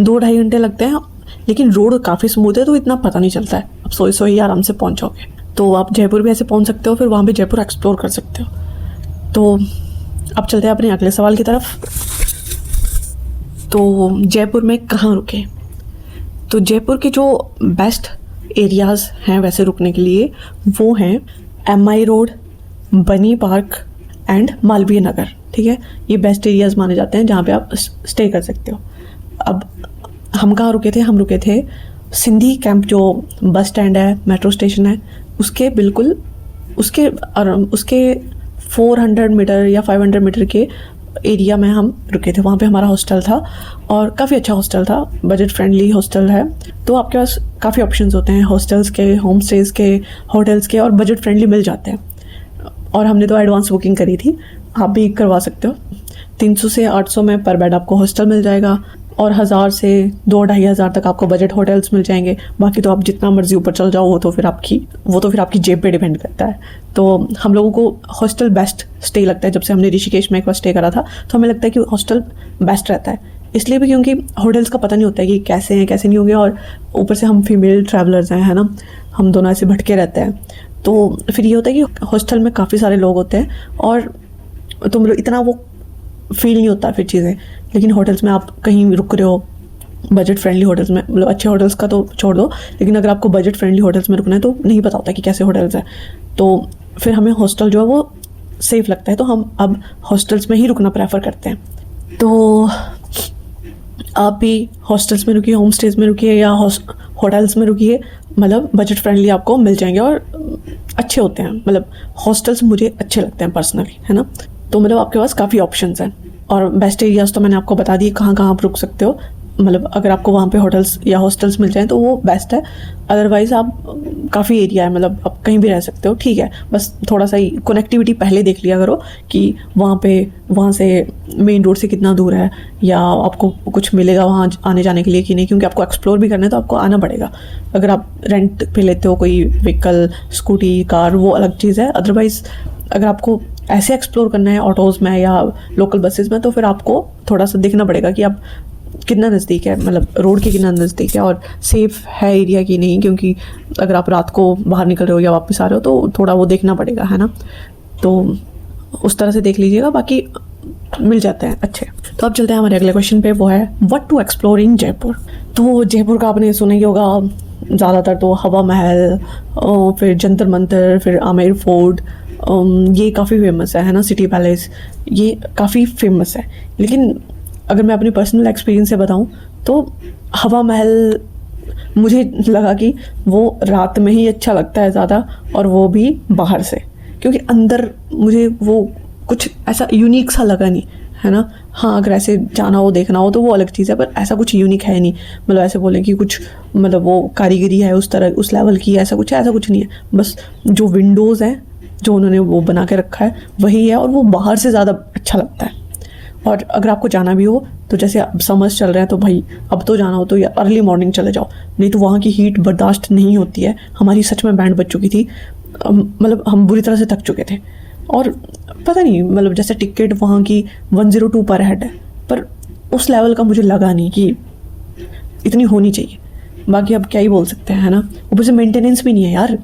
2-2.5 घंटे लगते हैं, लेकिन रोड काफ़ी स्मूथ है तो इतना पता नहीं चलता है, आप सोई आराम से पहुँचोगे। तो आप जयपुर भी ऐसे पहुँच सकते हो, फिर वहाँ भी जयपुर एक्सप्लोर कर सकते हो। तो अब चलते हैं अपने अगले सवाल की तरफ। तो जयपुर में कहाँ रुके? तो जयपुर के जो बेस्ट एरियाज़ हैं वैसे रुकने के लिए वो हैं MI रोड, बनी पार्क एंड मालवीय नगर, ठीक है। ये बेस्ट एरियाज़ माने जाते हैं जहाँ पे आप स्टे कर सकते हो। अब हम कहाँ रुके थे? हम रुके थे सिंधी कैंप, जो बस स्टैंड है, मेट्रो स्टेशन है, उसके बिल्कुल उसके 400 मीटर या 500 मीटर के एरिया में हम रुके थे। वहाँ पे हमारा हॉस्टल था और काफ़ी अच्छा हॉस्टल था, बजट फ्रेंडली हॉस्टल है। तो आपके पास काफ़ी ऑप्शंस होते हैं हॉस्टल्स के, होम स्टेज़ के, होटल्स के, और बजट फ्रेंडली मिल जाते हैं। और हमने तो एडवांस बुकिंग करी थी, आप भी करवा सकते हो। 300 से 800 में पर बेड आपको हॉस्टल मिल जाएगा और 1000 से 2-2,500 तक आपको बजट होटल्स मिल जाएंगे। बाकी तो आप जितना मर्जी ऊपर चल जाओ, वो तो फिर आपकी जेब पे डिपेंड करता है। तो हम लोगों को हॉस्टल बेस्ट स्टे लगता है। जब से हमने ऋषिकेश में एक बार स्टे करा था तो हमें लगता है कि हॉस्टल बेस्ट रहता है, इसलिए भी क्योंकि होटल्स का पता नहीं होता है कि कैसे हैं कैसे नहीं होंगे, और ऊपर से हम फीमेल ट्रैवलर्स हैं, है ना, हम दोनों ऐसे भटके रहते हैं। तो फिर ये होता है कि हॉस्टल में काफ़ी सारे लोग होते हैं और तो मतलब इतना वो फील नहीं होता फिर चीज़ें। लेकिन होटल्स में आप कहीं रुक रहे हो, बजट फ्रेंडली होटल्स में, मतलब अच्छे होटल्स का तो छोड़ दो, लेकिन अगर आपको बजट फ्रेंडली होटल्स में रुकना है तो नहीं पता होता कि कैसे होटल्स हैं, तो फिर हमें हॉस्टल जो है वो सेफ़ लगता है, तो हम अब हॉस्टल्स में ही रुकना प्रेफर करते हैं। तो आप भी हॉस्टल्स में रुकिए, होम स्टेज में रुकिए या होटल्स में रुकिए, मतलब बजट फ्रेंडली आपको मिल जाएंगे और अच्छे होते हैं। मतलब हॉस्टल्स मुझे अच्छे लगते हैं पर्सनली, है ना। तो मतलब आपके पास काफ़ी ऑप्शंस हैं और बेस्ट एरियाज़ तो मैंने आपको बता दिए कहाँ कहाँ आप रुक सकते हो। मतलब अगर आपको वहाँ पे होटल्स या हॉस्टल्स मिल जाएं तो वो बेस्ट है, अदरवाइज़ आप काफ़ी एरिया है, मतलब आप कहीं भी रह सकते हो, ठीक है। बस थोड़ा सा ही कनेक्टिविटी पहले देख लिया करो कि वहाँ से मेन रोड से कितना दूर है, या आपको कुछ मिलेगा वहाँ आने जाने के लिए कि नहीं, क्योंकि आपको एक्सप्लोर भी करना है तो आपको आना पड़ेगा। अगर आप रेंट पे लेते हो कोई व्हीकल, स्कूटी, कार, वो अलग चीज़ है। अदरवाइज़ अगर आपको ऐसे एक्सप्लोर करना है ऑटोज़ में या लोकल बसेस में, तो फिर आपको थोड़ा सा देखना पड़ेगा कि आप कितना नज़दीक है, मतलब रोड के कितना नज़दीक है और सेफ़ है एरिया की नहीं, क्योंकि अगर आप रात को बाहर निकल रहे हो या वापस आ रहे हो तो थोड़ा वो देखना पड़ेगा, है ना। तो उस तरह से देख लीजिएगा, बाकी मिल जाते हैं अच्छे। तो अब चलते हैं हमारे अगले क्वेश्चन पे, वो है what to explore in Jaipur. तो जयपुर का आपने सुना ही होगा ज़्यादातर, तो हवा महल, फिर जंतर मंतर, फिर आमेर फोर्ट, ये काफ़ी फेमस है ना, सिटी पैलेस, ये काफ़ी फेमस है। लेकिन अगर मैं अपनी पर्सनल एक्सपीरियंस से बताऊं तो हवा महल मुझे लगा कि वो रात में ही अच्छा लगता है ज़्यादा, और वो भी बाहर से, क्योंकि अंदर मुझे वो कुछ ऐसा यूनिक सा लगा नहीं, है ना। हाँ, अगर ऐसे जाना हो देखना हो तो वो अलग चीज़ है, पर ऐसा कुछ यूनिक है नहीं। मतलब ऐसे बोले कि कुछ मतलब वो कारीगरी है उस तरह उस लेवल की, ऐसा कुछ नहीं है। बस जो विंडोज़ हैं जो उन्होंने वो बना के रखा है वही है, और वो बाहर से ज़्यादा अच्छा लगता है। और अगर आपको जाना भी हो तो जैसे अब समर्स चल रहे हैं तो भाई अब तो जाना हो तो या अर्ली मॉर्निंग चले जाओ, नहीं तो वहाँ की हीट बर्दाश्त नहीं होती है। हमारी सच में बैंड बज चुकी थी, मतलब हम बुरी तरह से थक चुके थे। और पता नहीं, मतलब जैसे टिकट वहाँ की 102 पर हेड है, पर उस लेवल का मुझे लगा नहीं कि इतनी होनी चाहिए। बाकी अब क्या ही बोल सकते हैं, है ना। ऊपर से मेंटेनेंस भी नहीं है यार।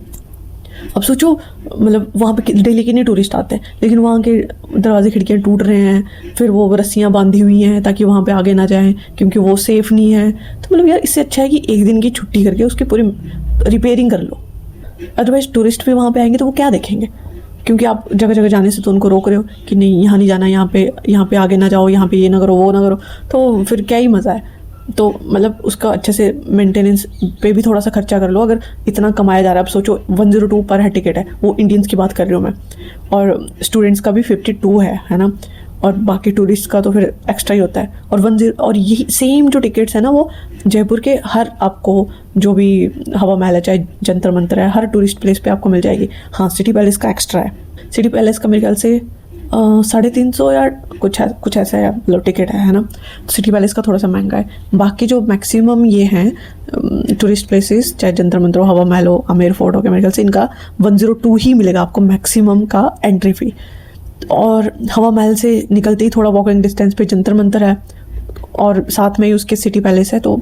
अब सोचो मतलब वहाँ पे डेली कितने टूरिस्ट आते हैं, लेकिन वहाँ के दरवाजे खिड़कियाँ टूट रहे हैं, फिर वो रस्सियाँ बांधी हुई हैं ताकि वहाँ पे आगे ना जाएं क्योंकि वो सेफ़ नहीं है। तो मतलब यार इससे अच्छा है कि एक दिन की छुट्टी करके उसकी पूरी रिपेयरिंग कर लो। अदरवाइज टूरिस्ट भी वहाँ पे आएंगे तो वो क्या देखेंगे, क्योंकि आप जगह जगह जाने से तो उनको रोक रहे हो कि नहीं यहाँ नहीं जाना, यहाँ पे आगे ना जाओ, यहाँ पे ये ना करो वो ना करो, तो फिर क्या ही मज़ा है। तो मतलब उसका अच्छे से मेंटेनेंस पे भी थोड़ा सा खर्चा कर लो। अगर इतना कमाया जा रहा है, अब सोचो 102 पर हेड टिकट है, वो इंडियंस की बात कर रही हूँ मैं, और स्टूडेंट्स का भी 52 है ना, और बाकी टूरिस्ट का तो फिर एक्स्ट्रा ही होता है। और 10 और यही सेम जो टिकट्स है ना वो जयपुर के हर आपको जो भी हवा महल है, चाहे जंतर मंतर है, हर टूरिस्ट प्लेस पे आपको मिल जाएगी। हाँ, सिटी पैलेस का एक्स्ट्रा है। सिटी पैलेस का मेरे ख्याल से 350 या कुछ ऐसा है मतलब टिकट है ना। सिटी पैलेस का थोड़ा सा महंगा है। बाकी जो मैक्सिमम ये हैं टूरिस्ट प्लेसेस, चाहे जंतर मंतर हो, हवा महल हो, आमेर फोर्ट हो, मेरे ख्याल से इनका 102 ही मिलेगा आपको मैक्सिमम का एंट्री फी। और हवा महल से निकलते ही थोड़ा वॉकिंग डिस्टेंस पे जंतर मंतर है, और साथ में ही उसके सिटी पैलेस है, तो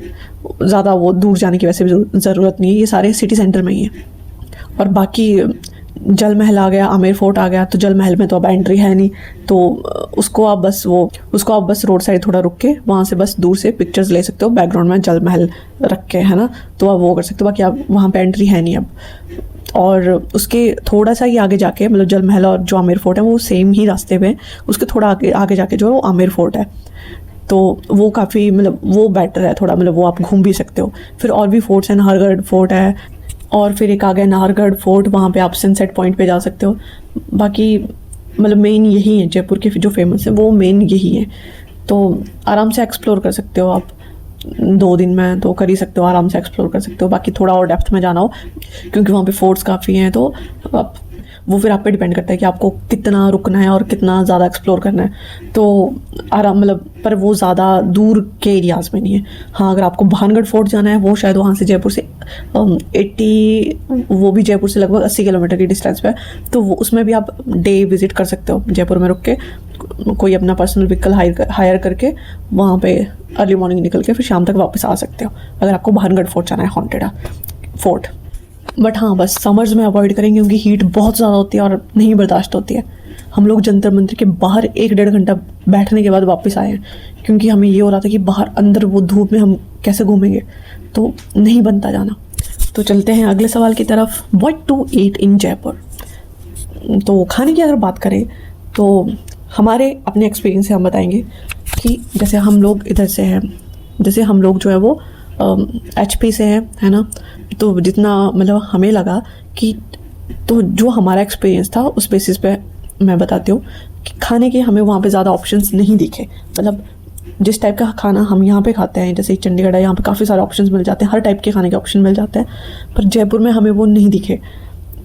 ज़्यादा वो दूर जाने की वैसे भी ज़रूरत नहीं है, ये सारे सिटी सेंटर में ही है। और बाकी जल महल आ गया, आमेर फोर्ट आ गया, तो जल महल में तो अब एंट्री है नहीं, तो उसको आप बस रोड साइड थोड़ा रुक के वहाँ से बस दूर से पिक्चर्स ले सकते हो, बैकग्राउंड में जल महल रख के, है ना, तो आप वो कर सकते हो। बाकी आप वहाँ पे एंट्री है नहीं अब। और उसके थोड़ा सा ही आगे जाके मतलब जल महल और जो आमेर फोर्ट है वो सेम ही रास्ते पे, उसके थोड़ा आगे जाके जो है वो आमेर फोर्ट है, तो वो काफ़ी मतलब वो बेटर है थोड़ा, मतलब वो आप घूम भी सकते हो। फिर और भी फोर्ट्स हैं, नाहरगढ़ फोर्ट है, और फिर एक आ गया नाहरगढ़ फोर्ट, वहाँ पे आप सनसेट पॉइंट पे जा सकते हो। बाकी मतलब मेन यही है, जयपुर के जो फेमस है वो मेन यही है, तो आराम से एक्सप्लोर कर सकते हो आप। 2 दिन में तो कर ही सकते हो, आराम से एक्सप्लोर कर सकते हो। बाकी थोड़ा और डेप्थ में जाना हो क्योंकि वहाँ पे फोर्ट्स काफ़ी हैं, तो आप वो फिर आप पे डिपेंड करता है कि आपको कितना रुकना है और कितना ज़्यादा एक्सप्लोर करना है। तो आराम मतलब पर वो ज़्यादा दूर के एरियाज़ में नहीं है। हाँ, अगर आपको भानगढ़ फोर्ट जाना है, वो शायद वहाँ से जयपुर से 80 वो भी जयपुर से लगभग 80 किलोमीटर की डिस्टेंस पे है, तो वो उसमें भी आप डे विज़िट कर सकते हो, जयपुर में रुक के कोई अपना पर्सनल व्हीकल हायर करके वहाँ पे अर्ली मॉर्निंग निकल के फिर शाम तक वापस आ सकते हो, अगर आपको भानगढ़ फोर्ट जाना है, हॉन्टेड फोर्ट। बट हाँ, बस समर्स में अवॉइड करेंगे क्योंकि हीट बहुत ज़्यादा होती है और नहीं बर्दाश्त होती है। हम लोग जंतर मंतर के बाहर 1-1.5 घंटा बैठने के बाद वापस आए हैं, क्योंकि हमें ये हो रहा था कि बाहर अंदर वो धूप में हम कैसे घूमेंगे, तो नहीं बनता जाना। तो चलते हैं अगले सवाल की तरफ। व्हाट टू ईट इन जयपुर। तो खाने की अगर बात करें तो हमारे अपने एक्सपीरियंस से हम बताएंगे कि जैसे हम लोग इधर से हैं, जैसे हम लोग जो है वो HP से है ना, तो जितना मतलब हमें लगा कि तो जो हमारा एक्सपीरियंस था उस बेसिस पे मैं बताती हूँ कि खाने के हमें वहाँ पे ज़्यादा ऑप्शंस नहीं दिखे। मतलब जिस टाइप का खाना हम यहाँ पे खाते हैं, जैसे चंडीगढ़ है, यहाँ पे काफ़ी सारे ऑप्शंस मिल जाते हैं, हर टाइप के खाने के ऑप्शन मिल जाते हैं, पर जयपुर में हमें वो नहीं दिखे।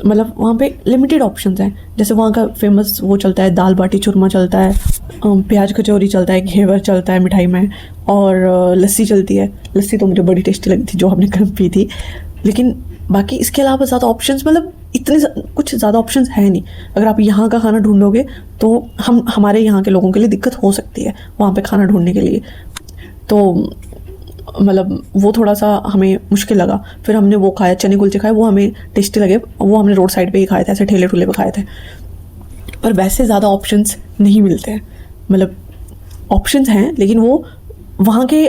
मतलब वहाँ पे लिमिटेड ऑप्शंस हैं। जैसे वहाँ का फेमस वो चलता है, दाल बाटी चूरमा चलता है, प्याज कचौरी चलता है, घेवर चलता है मिठाई में, और लस्सी चलती है। लस्सी तो मुझे बड़ी टेस्टी लगी थी जो हमने कल पी थी। लेकिन बाकी इसके अलावा ज़्यादा ऑप्शंस मतलब इतने कुछ ज़्यादा ऑप्शंस है नहीं। अगर आप यहाँ का खाना ढूंढोगे तो हमारे यहाँ के लोगों के लिए दिक्कत हो सकती है वहाँ पे खाना ढूंढने के लिए, तो मतलब वो थोड़ा सा हमें मुश्किल लगा। फिर हमने वो खाया, चने कुलचे खाए, वो हमें टेस्टी लगे, वो हमने रोड साइड पे ही खाए थे, ऐसे ठेले ठुले पे खाए थे। पर वैसे ज़्यादा ऑप्शंस नहीं मिलते हैं। मतलब ऑप्शंस हैं लेकिन वो वहाँ के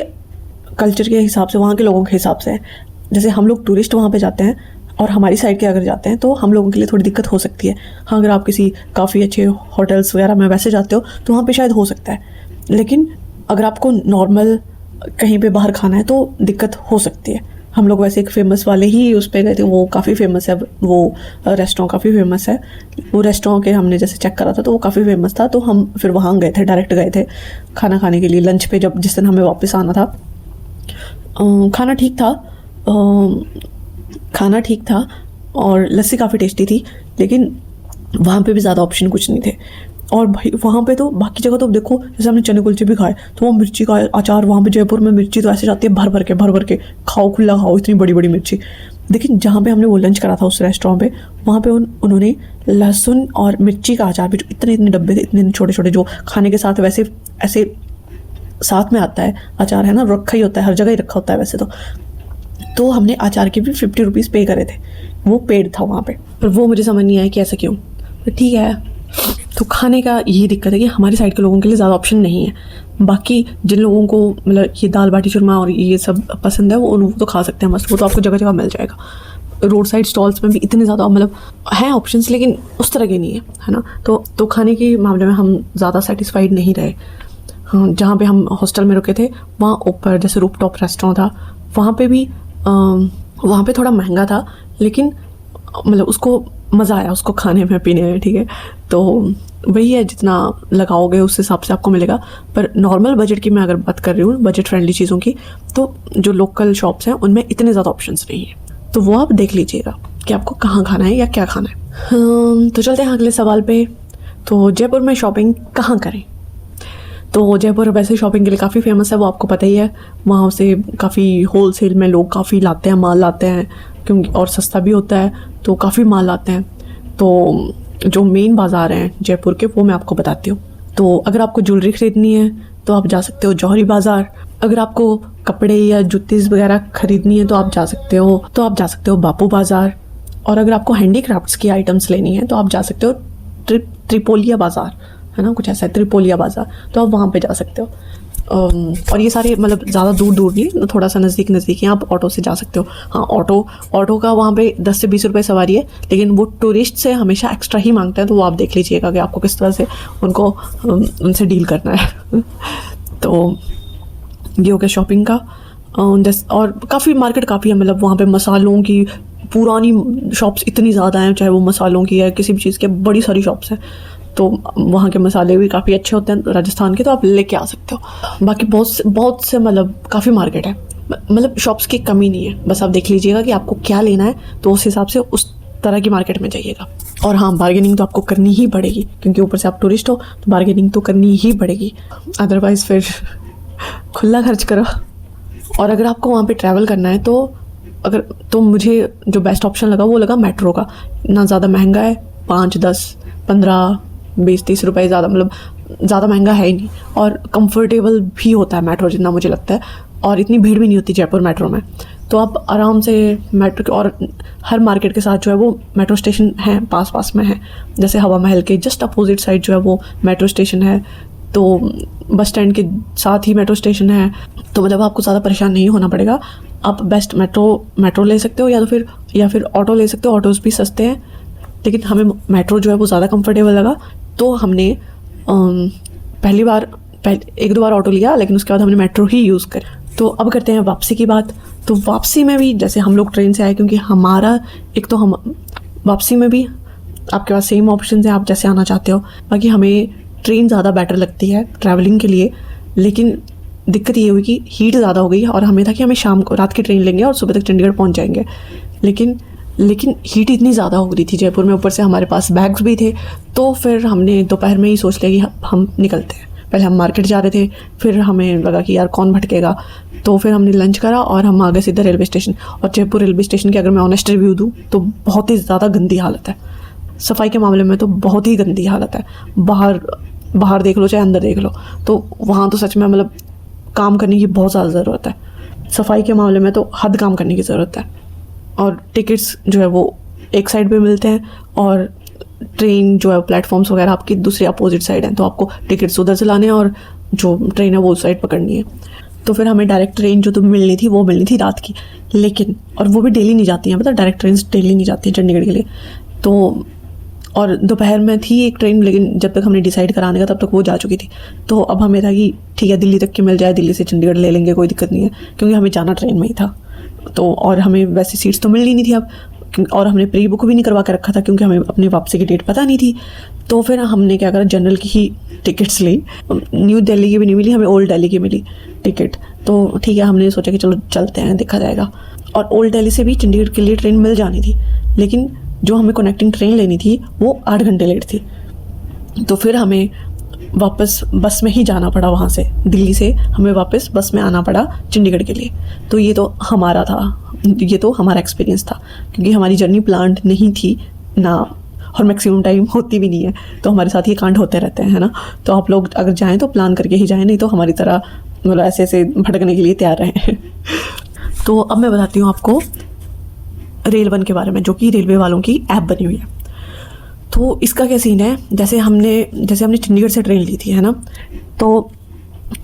कल्चर के हिसाब से, वहाँ के लोगों के हिसाब से है। जैसे हम लोग टूरिस्ट वहाँ पे जाते हैं और हमारी साइड के अगर जाते हैं तो हम लोगों के लिए थोड़ी दिक्कत हो सकती है। हाँ, अगर आप किसी काफ़ी अच्छे होटल्स वगैरह में वैसे जाते हो तो वहाँ पे शायद हो सकता है, लेकिन अगर आपको नॉर्मल कहीं पे बाहर खाना है तो दिक्कत हो सकती है। हम लोग वैसे एक फेमस वाले ही उस पर गए थे, वो काफ़ी फेमस है, वो रेस्टोरेंट काफ़ी फेमस है। वो रेस्टोरेंट के हमने जैसे चेक करा था तो वो काफ़ी फेमस था, तो हम फिर वहाँ गए थे, डायरेक्ट गए थे खाना खाने के लिए लंच पे, जब जिस दिन हमें वापस आना था। खाना ठीक था और लस्सी काफ़ी टेस्टी थी, लेकिन वहाँ पे भी ज़्यादा ऑप्शन कुछ नहीं थे। और भाई वहाँ पे तो बाकी जगह तो देखो, जैसे हमने चने कुलचे भी खाए तो वो मिर्ची का अचार, वहाँ पे जयपुर में मिर्ची तो ऐसे जाती है भर भर के खाओ, खुला खाओ, इतनी बड़ी बड़ी मिर्ची। लेकिन जहाँ पे हमने वो लंच करा था उस रेस्टोरेंट पे, वहाँ पे उन्होंने लहसुन और मिर्ची का अचार भी, जो इतने इतने डब्बे थे, इतने छोटे छोटे, जो खाने के साथ वैसे ऐसे साथ में आता है अचार, है ना, रखा ही होता है, हर जगह ही रखा होता है वैसे तो हमने अचार के भी 50 रुपीज़ पे करे थे, वो पेड था वहाँ पे, पर वो मुझे समझ नहीं आया कि ऐसा क्यों। तो ठीक है, तो खाने का यही दिक्कत है कि हमारी साइड के लोगों के लिए ज़्यादा ऑप्शन नहीं है। बाकी जिन लोगों को मतलब ये दाल बाटी चूरमा और ये सब पसंद है वो तो खा सकते हैं मस्त, वो तो आपको जगह जगह मिल जाएगा। रोड साइड स्टॉल्स में भी इतने ज़्यादा मतलब हैं ऑप्शंस, लेकिन उस तरह के नहीं है ना। तो खाने के मामले में हम ज़्यादा सेटिस्फाइड नहीं रहे। हाँ, जहाँ पे हम हॉस्टल में रुके थे वहाँ ऊपर जैसे रूफ टॉप रेस्टोरेंट था, वहाँ पे थोड़ा महंगा था, लेकिन मतलब उसको मज़ा आया उसको खाने में पीने में, ठीक है। तो वही है, जितना लगाओगे उस हिसाब से आपको मिलेगा। पर नॉर्मल बजट की मैं अगर बात कर रही हूँ, बजट फ्रेंडली चीज़ों की, तो जो लोकल शॉप्स हैं उनमें इतने ज़्यादा ऑप्शंस नहीं है। तो वो आप देख लीजिएगा कि आपको कहाँ खाना है या क्या खाना है। तो चलते हैं अगले सवाल पे। तो जयपुर में शॉपिंग कहाँ करें? तो जयपुर वैसे शॉपिंग के लिए काफ़ी फेमस है, वो आपको पता ही है। वहाँ से काफ़ी होलसेल में लोग काफ़ी लाते हैं, माल लाते हैं, क्योंकि और सस्ता भी होता है, तो काफ़ी माल लाते हैं। तो जो मेन बाज़ार हैं जयपुर के वो मैं आपको बताती हूँ। तो अगर आपको ज्वेलरी खरीदनी है तो आप जा सकते हो जौहरी बाज़ार। अगर आपको कपड़े या जूतीज़ वगैरह खरीदनी है तो आप जा सकते हो बापू बाज़ार। और अगर आपको हैंडीक्राफ्ट्स की आइटम्स लेनी है तो आप जा सकते हो त्रिपोलिया बाज़ार, है ना, कुछ ऐसा है, त्रिपोलिया बाज़ार, तो आप वहाँ पे जा सकते हो। और ये सारे मतलब ज़्यादा दूर नहीं, थोड़ा सा नज़दीक ही आप ऑटो से जा सकते हो। हाँ, ऑटो का वहाँ पे 10 से 20 रुपये सवारी है, लेकिन वो टूरिस्ट से हमेशा एक्स्ट्रा ही मांगते हैं, तो वो आप देख लीजिएगा कि आपको किस तरह से उनसे डील करना है। तो ये हो गया शॉपिंग का। और काफ़ी मार्केट काफ़ी है, मतलब वहाँ पे मसालों की पुरानी शॉप्स इतनी ज़्यादा हैं, चाहे वो मसालों की है किसी भी चीज़ की, बड़ी सारी शॉप्स हैं। तो वहाँ के मसाले भी काफ़ी अच्छे होते हैं राजस्थान के, तो आप लेके आ सकते हो। बाकी बहुत से मतलब काफ़ी मार्केट है, मतलब शॉप्स की कमी नहीं है। बस आप देख लीजिएगा कि आपको क्या लेना है, तो उस हिसाब से उस तरह की मार्केट में जाइएगा। और हाँ, बार्गेनिंग तो आपको करनी ही पड़ेगी, क्योंकि ऊपर से आप टूरिस्ट हो, तो बार्गेनिंग तो करनी ही पड़ेगी, अदरवाइज़ फिर खुला खर्च करो। और अगर आपको वहाँ पे ट्रैवल करना है तो मुझे जो बेस्ट ऑप्शन लगा वो लगा मेट्रो का। ना ज़्यादा महंगा है, 5, 10, 15, 20, 30 रुपए, ज़्यादा मतलब ज़्यादा महंगा है ही नहीं, और कंफर्टेबल भी होता है मेट्रो, जितना मुझे लगता है। और इतनी भीड़ भी नहीं होती जयपुर मेट्रो में, तो आप आराम से मेट्रो के, और हर मार्केट के साथ जो है वो मेट्रो स्टेशन है, पास में है। जैसे हवा महल के जस्ट अपोजिट साइड जो है वो मेट्रो स्टेशन है, तो बस स्टैंड के साथ ही मेट्रो स्टेशन है। तो मतलब आपको ज़्यादा परेशान नहीं होना पड़ेगा। आप बेस्ट मेट्रो ले सकते हो, या फिर ऑटो ले सकते हो। ऑटोज़ भी सस्ते हैं, लेकिन हमें मेट्रो जो है वो ज़्यादा कंफर्टेबल लगा, तो हमने एक दो बार ऑटो लिया, लेकिन उसके बाद हमने मेट्रो ही यूज़ कर। तो अब करते हैं वापसी की बात। तो वापसी में भी जैसे हम लोग ट्रेन से आए, क्योंकि हम वापसी में भी आपके पास सेम ऑप्शन है, आप जैसे आना चाहते हो। बाकी हमें ट्रेन ज़्यादा बेटर लगती है ट्रैवलिंग के लिए, लेकिन दिक्कत ये हुई कि हीट ज़्यादा हो गई, और हमें था कि हमें शाम को रात की ट्रेन लेंगे और सुबह तक चंडीगढ़ पहुंच जाएंगे, लेकिन हीट इतनी ज़्यादा हो रही थी जयपुर में, ऊपर से हमारे पास बैग्स भी थे। तो फिर हमने दोपहर में ही सोच लिया कि हम निकलते हैं। पहले हम मार्केट जा रहे थे, फिर हमें लगा कि यार कौन भटकेगा, तो फिर हमने लंच करा और हम आ गए सीधा रेलवे स्टेशन। और जयपुर रेलवे स्टेशन की अगर मैं ऑनेस्ट रिव्यू दूँ तो बहुत ही ज़्यादा गंदी हालत है, सफाई के मामले में तो बहुत ही गंदी हालत है। बाहर देख लो चाहे अंदर देख लो, तो वहाँ तो सच में मतलब काम करने की बहुत ज़्यादा ज़रूरत है। सफाई के मामले में तो हद काम करने की ज़रूरत है। और टिकट्स जो है वो एक साइड पे मिलते हैं, और ट्रेन जो है प्लेटफॉर्म्स वगैरह आपकी दूसरी अपोजिट साइड हैं, तो आपको टिकट्स उधर से लाने हैं और जो ट्रेन है वो उस साइड पकड़नी है। तो फिर हमें डायरेक्ट ट्रेन जो तो मिलनी थी रात की, लेकिन और वो भी डेली नहीं जाती हैं, मतलब डायरेक्ट ट्रेन डेली नहीं जाती हैं चंडीगढ़ के लिए। तो और दोपहर में थी एक ट्रेन, लेकिन जब तक हमने डिसाइड कराने का तब तक वो जा चुकी थी। तो अब हमें था कि ठीक है, दिल्ली तक की मिल जाए, दिल्ली से चंडीगढ़ ले लेंगे, कोई दिक्कत नहीं है, क्योंकि हमें जाना ट्रेन में ही था। तो और हमें वैसे सीट्स तो मिल ही नहीं थी अब, और हमने प्री बुक भी नहीं करवा के रखा था, क्योंकि हमें अपनी वापसी की डेट पता नहीं थी। तो फिर हमने क्या करा, जनरल की ही टिकट्स ली। न्यू दिल्ली की भी नहीं मिली हमें, ओल्ड दिल्ली की मिली टिकट। तो ठीक है, हमने सोचा कि चलो चलते हैं, देखा जाएगा। और ओल्ड दिल्ली से भी चंडीगढ़ के लिए ट्रेन मिल जानी थी, लेकिन जो हमें कनेक्टिंग ट्रेन लेनी थी वो 8 घंटे लेट थी। तो फिर हमें वापस बस में ही जाना पड़ा, वहाँ से दिल्ली से हमें वापस बस में आना पड़ा चंडीगढ़ के लिए। तो ये तो हमारा एक्सपीरियंस था, क्योंकि हमारी जर्नी प्लान्ड नहीं थी ना, और मैक्सिमम टाइम होती भी नहीं है। तो हमारे साथ ये कांड होते रहते हैं, है ना। तो आप लोग अगर जाएँ तो प्लान करके ही जाएँ, नहीं तो हमारी तरह मतलब ऐसे ऐसे भटकने के लिए तैयार रहे। तो अब मैं बताती हूँ आपको रेल वन के बारे में, जो कि रेलवे वालों की ऐप बनी हुई है। तो इसका क्या सीन है, जैसे हमने चंडीगढ़ से ट्रेन ली थी, है ना, तो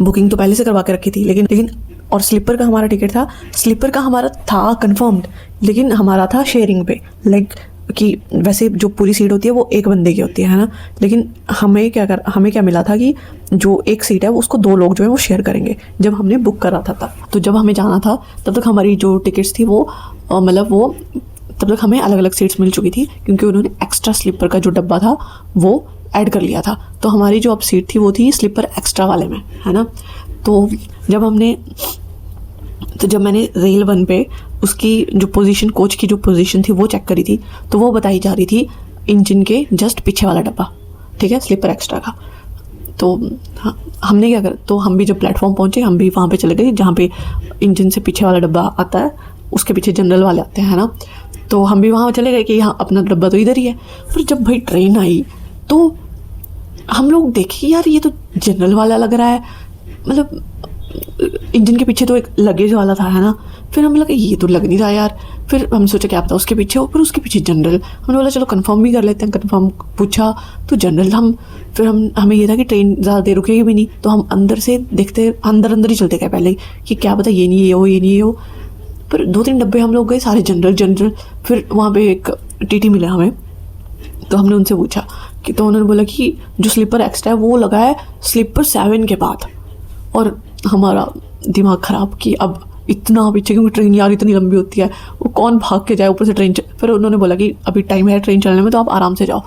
बुकिंग तो पहले से करवा के रखी थी, लेकिन और स्लीपर का हमारा टिकट था, स्लीपर का हमारा था कंफर्म्ड, लेकिन हमारा था शेयरिंग पे, लाइक कि वैसे जो पूरी सीट होती है वो एक बंदे की होती है ना, लेकिन हमें क्या मिला था कि जो एक सीट है वो उसको 2 लोग जो है वो शेयर करेंगे, जब हमने बुक करा था तब। तो जब हमें जाना था तब तक हमारी जो टिकट्स थी वो तब तक हमें अलग अलग सीट्स मिल चुकी थी, क्योंकि उन्होंने एक्स्ट्रा स्लीपर का जो डब्बा था वो ऐड कर लिया था। तो हमारी जो अब सीट थी वो थी स्लीपर एक्स्ट्रा वाले में, है ना। तो जब मैंने रेल वन पे उसकी जो पोजीशन, कोच की जो पोजीशन थी वो चेक करी थी, तो वो बताई जा रही थी इंजन के जस्ट पीछे वाला डब्बा, ठीक है, स्लीपर एक्स्ट्रा का। तो हमने क्या करा, तो हम भी जब प्लेटफॉर्म पहुंचे, हम भी वहाँ पे चले गए जहाँ पे इंजन से पीछे वाला डब्बा आता है, उसके पीछे जनरल वाले आते हैं, है ना। तो हम भी वहाँ चले गए कि हाँ अपना डब्बा तो इधर ही है। फिर जब भाई ट्रेन आई तो हम लोग देखे, यार ये तो जनरल वाला लग रहा है, मतलब इंजन के पीछे तो एक लगेज वाला था, है ना। फिर हमें लगा ये तो लग नहीं रहा यार। फिर हम सोचा क्या पता उसके पीछे हो, फिर उसके पीछे जनरल। हमने बोला चलो कंफर्म भी कर लेते हैं। कंफर्म पूछा तो जनरल। हमें ये था कि ट्रेन ज़्यादा देर रुकेगी भी नहीं, तो हम अंदर से देखते, अंदर ही चलते गए पहले कि क्या पता ये नहीं ये हो। पर 2-3 डब्बे हम लोग गए सारे जनरल। फिर वहाँ पे एक टीटी मिला हमें, तो हमने उनसे पूछा कि, तो उन्होंने बोला कि जो स्लीपर एक्स्ट्रा है वो लगा है स्लीपर 7 के बाद। और हमारा दिमाग ख़राब कि अब इतना पीछे, क्योंकि ट्रेन यार इतनी लंबी होती है, वो कौन भाग के जाए, ऊपर से ट्रेन फिर उन्होंने बोला कि अभी टाइम है ट्रेन चलने में, तो आप आराम से जाओ।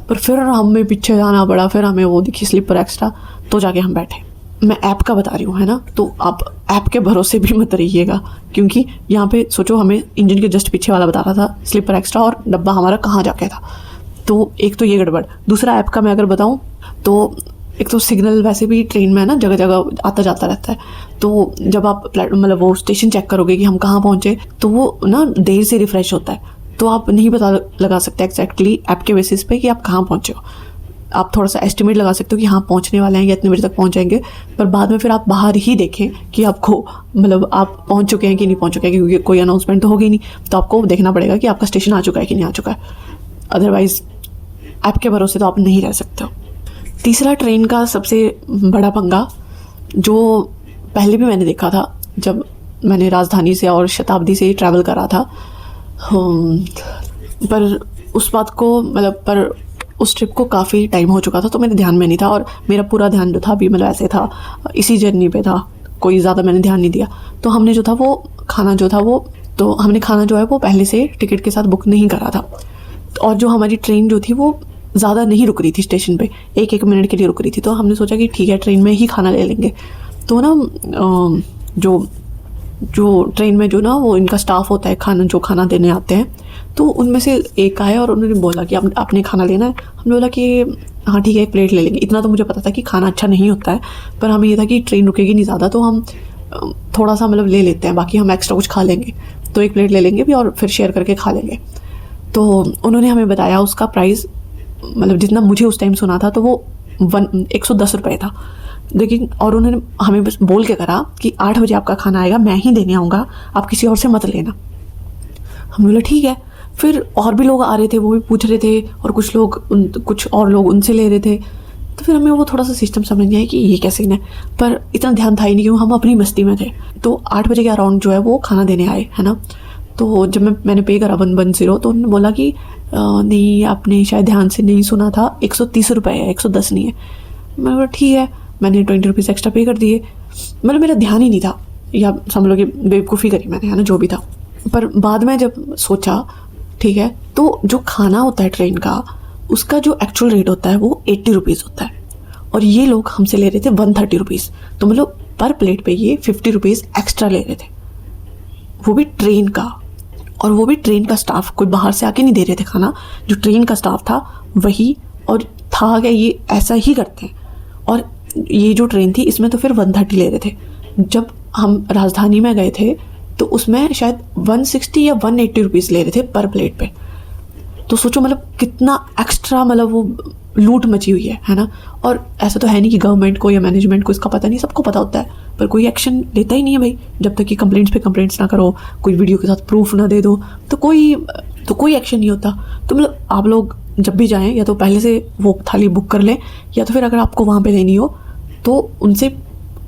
पर फिर हमें पीछे जाना पड़ा, फिर हमें वो दिखी स्लीपर एक्स्ट्रा, तो जाके हम बैठे। मैं ऐप का बता रही हूँ, है ना, तो आप ऐप के भरोसे भी मत रहिएगा, क्योंकि यहाँ पे सोचो हमें इंजन के जस्ट पीछे वाला बता रहा था स्लीपर एक्स्ट्रा, और डब्बा हमारा कहाँ जाके था। तो एक तो ये गड़बड़। दूसरा ऐप का मैं अगर बताऊँ तो एक तो सिग्नल वैसे भी ट्रेन में ना जगह जगह आता जाता रहता है, तो जब आप मतलब वो स्टेशन चेक करोगे कि हम कहाँ पहुँचे, तो वो ना देर से रिफ़्रेश होता है, तो आप नहीं पता लगा सकते एग्जैक्टली ऐप के बेसिस पे कि आप कहाँ पहुँचे हो। आप थोड़ा सा एस्टिमेट लगा सकते हो कि हाँ पहुँचने वाले हैं या इतने बजे तक पहुँच जाएंगे, पर बाद में फिर आप बाहर ही देखें कि आपको मतलब आप पहुँच चुके हैं कि नहीं पहुँच चुके हैं, क्योंकि कोई अनाउंसमेंट तो होगी नहीं, तो आपको देखना पड़ेगा कि आपका स्टेशन आ चुका है कि नहीं आ चुका है। अदरवाइज़ ऐप के भरोसे तो आप नहीं रह सकते हो। तीसरा ट्रेन का सबसे बड़ा पंगा, जो पहले भी मैंने देखा था जब मैंने राजधानी से और शताब्दी से ट्रैवल करा था, पर उस बात को पर उस ट्रिप को काफ़ी टाइम हो चुका था, तो मेरे ध्यान में नहीं था, और मेरा पूरा ध्यान जो था अभी मतलब ऐसे था, इसी जर्नी पे था, कोई ज़्यादा मैंने ध्यान नहीं दिया। तो हमने जो था वो खाना जो है वो पहले से टिकट के साथ बुक नहीं करा था, और जो हमारी ट्रेन जो थी वो ज़्यादा नहीं रुक रही थी स्टेशन पे, 1-1 मिनट के लिए रुक रही थी। तो हमने सोचा कि ठीक है ट्रेन में ही खाना ले लेंगे। तो ना जो ट्रेन में जो ना वो इनका स्टाफ होता है खाना देने आते हैं, तो उनमें से एक आया और उन्होंने बोला कि आपने खाना लेना है। हमने बोला कि हाँ ठीक है 1 प्लेट ले लेंगे। इतना तो मुझे पता था कि खाना अच्छा नहीं होता है, पर हमें ये था कि ट्रेन रुकेगी नहीं ज़्यादा, तो हम थोड़ा सा ले लेते हैं, बाकी हम एक्स्ट्रा कुछ खा लेंगे, तो 1 प्लेट ले लेंगे भी और फिर शेयर करके खा लेंगे। तो उन्होंने हमें बताया उसका प्राइस, जितना मुझे उस टाइम सुना था तो वो 110 रुपये था, लेकिन और उन्होंने हमें बस बोल के करा कि 8 बजे आपका खाना आएगा, मैं ही देने आऊँगा, आप किसी और से मत लेना। हम बोला ठीक है। फिर और भी लोग आ रहे थे, वो भी पूछ रहे थे, और कुछ और लोग उनसे ले रहे थे। तो फिर हमें वो थोड़ा सा सिस्टम समझ नहीं आया कि ये क्या सीन है, पर इतना ध्यान था ही नहीं, क्यों हम अपनी मस्ती में थे। तो 8 बजे के अराउंड जो है वो खाना देने आए, है ना। तो जब मैंने पे करा 110, तो उन्होंने बोला कि नहीं आपने शायद ध्यान से नहीं सुना था, 130 रुपये है, 110 नहीं है। मैंने बोला ठीक है, मैंने 20 रुपीज़ एक्स्ट्रा पे कर दिए। मेरा ध्यान ही नहीं था, या समझ लो कि बेवकूफ़ी करी मैंने, है ना, जो भी था। पर बाद में जब सोचा ठीक है, तो जो खाना होता है ट्रेन का, उसका जो एक्चुअल रेट होता है वो 80 रुपीज़ होता है, और ये लोग हमसे ले रहे थे 130 रुपीज़। तो पर प्लेट पे ये 50 रुपीज़ एक्स्ट्रा ले रहे थे, वो भी ट्रेन का। और वो भी ट्रेन का स्टाफ, कोई बाहर से आके नहीं दे रहे थे खाना, जो ट्रेन का स्टाफ था वही। और था क्या, ये ऐसा ही करते हैं। और ये जो ट्रेन थी इसमें तो फिर 130 ले रहे थे। जब हम राजधानी में गए थे तो उसमें शायद 160 या 180 रुपीज़ ले रहे थे पर प्लेट पे। तो सोचो कितना एक्स्ट्रा वो लूट मची हुई है ना। और ऐसा तो है नहीं कि गवर्नमेंट को या मैनेजमेंट को इसका पता नहीं, सबको पता होता है। पर कोई एक्शन लेता ही नहीं है भाई। जब तक कि कंप्लेंट्स पे कंप्लेंट्स ना करो, कोई वीडियो के साथ प्रूफ ना दे दो, तो कोई एक्शन नहीं होता। तो मतलब आप लोग जब भी जाएं या तो पहले से वो थाली बुक कर लें, या तो फिर अगर आपको वहाँ पे लेनी हो तो उनसे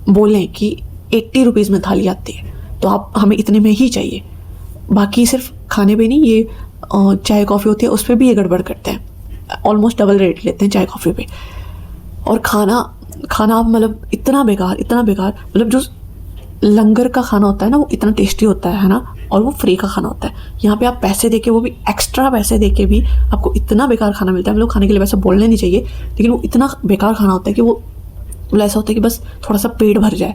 बोलें कि 80 रुपीज़ में थाली आती है, तो आप हमें इतने में ही चाहिए। बाकी सिर्फ खाने पे नहीं, ये चाय कॉफ़ी होती है उस पर भी ये गड़बड़ करते हैं, ऑलमोस्ट डबल रेट लेते हैं चाय कॉफ़ी पे। और खाना आप मतलब इतना बेकार मतलब जो लंगर का खाना होता है ना वो इतना टेस्टी होता है ना, और वो फ्री का खाना होता है। यहाँ पे आप पैसे देके, वो भी एक्स्ट्रा पैसे देके भी आपको इतना बेकार खाना मिलता है। हम लोग खाने के लिए वैसे बोलने नहीं चाहिए, लेकिन वो इतना बेकार खाना होता है कि वो ऐसा होता है कि बस थोड़ा सा पेट भर जाए,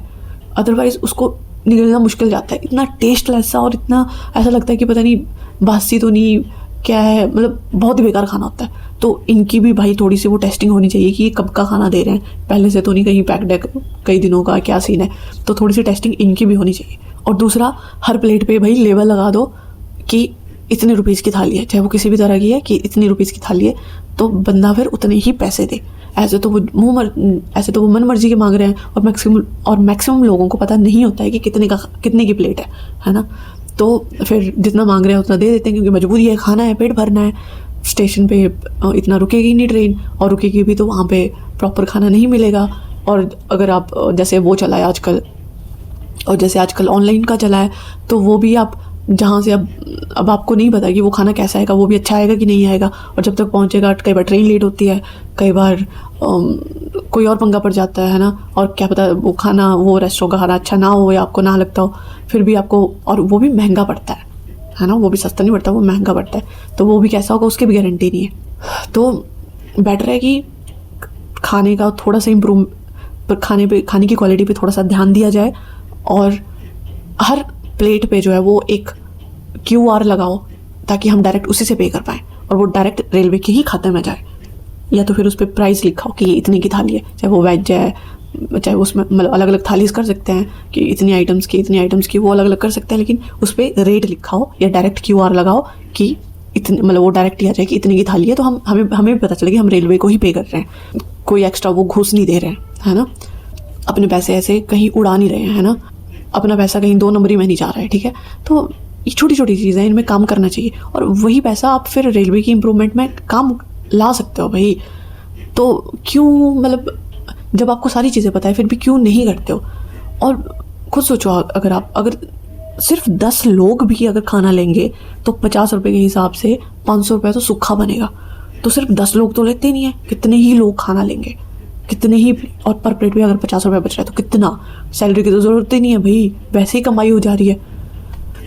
अदरवाइज़ उसको निगलना मुश्किल जाता है। इतना टेस्टलेस सा और इतना ऐसा लगता है कि पता नहीं बासी तो नहीं क्या है, मतलब बहुत ही बेकार खाना होता है। तो इनकी भी भाई थोड़ी सी वो टेस्टिंग होनी चाहिए कि ये कब का खाना दे रहे हैं, पहले से तो नहीं कहीं पैक्ड है कई दिनों का, क्या सीन है। तो थोड़ी सी टेस्टिंग इनकी भी होनी चाहिए। और दूसरा, हर प्लेट पे भाई लेबल लगा दो कि इतने रुपीज़ की थाली है, चाहे वो किसी भी तरह की है, कि इतनी रुपीज़ की थाली है, तो बंदा फिर उतने ही पैसे दे। ऐसे तो वो मन मर्जी के मांग रहे हैं, और मैक्सिमम लोगों को पता नहीं होता है कि कितने की प्लेट है ना। तो फिर जितना मांग रहे हैं उतना दे देते हैं, क्योंकि मजबूरी है, खाना है, पेट भरना है। स्टेशन पे इतना रुकेगी नहीं ट्रेन, और रुकेगी भी तो वहाँ पे प्रॉपर खाना नहीं मिलेगा। और अगर आप जैसे वो चला है आजकल, और जैसे आजकल ऑनलाइन का चला है, तो वो भी आप जहाँ से अब आपको नहीं पता कि वो खाना कैसा आएगा, वो भी अच्छा आएगा कि नहीं आएगा। और जब तक पहुँचेगा कई बार ट्रेन लेट होती है, कई बार कोई और पंगा पड़ जाता है ना। और क्या पता वो खाना, वो रेस्टोरेंट का खाना अच्छा ना हो या आपको ना लगता हो, फिर भी आपको, और वो भी महंगा पड़ता है ना, वो भी सस्ता नहीं पड़ता, वो महंगा पड़ता है। तो वो भी कैसा होगा उसकी भी गारंटी नहीं है। तो बेटर है कि खाने का थोड़ा सा इम्प्रूव, खाने की क्वालिटी पे थोड़ा सा ध्यान दिया जाए, और हर प्लेट पे जो है वो एक QR लगाओ, ताकि हम डायरेक्ट उसी से पे कर पाएँ, और वो डायरेक्ट रेलवे के ही खाते में जाए। या तो फिर उस पर प्राइस लिखा हो कि ये इतने की थाली है, चाहे वो वेज है, चाहे उसमें मतलब अलग अलग थालीज कर सकते हैं कि इतनी आइटम्स की वो अलग अलग कर सकते हैं, लेकिन उस पर रेट लिखा हो या डायरेक्ट QR लगाओ कि इतने, मतलब वो डायरेक्ट ही आ जाए कि इतने की थाली है, तो हमें भी पता चले कि हम रेलवे को ही पे कर रहे हैं, कोई एक्स्ट्रा वो घूस नहीं दे रहे हैं, है ना। अपने पैसे ऐसे कहीं उड़ा नहीं रहे हैं, है ना, अपना पैसा कहीं 2 नंबरी में नहीं जा रहा है, ठीक है। तो ये छोटी छोटी चीज़ें, इनमें काम करना चाहिए, और वही पैसा आप फिर रेलवे की इम्प्रूवमेंट में काम ला सकते हो भाई। तो क्यों, मतलब जब आपको सारी चीज़ें पता है फिर भी क्यों नहीं करते हो। और खुद सोचो, अगर सिर्फ 10 लोग भी अगर खाना लेंगे तो 50 रुपये के हिसाब से 500 रुपये तो सूखा बनेगा। तो सिर्फ 10 लोग तो लेते नहीं है, कितने ही लोग खाना लेंगे, कितने ही, और पर प्लेट भी अगर 50 रुपये बच रहा है तो कितना, सैलरी की तो ज़रूरत ही नहीं है भाई, वैसे ही कमाई हो जा रही है।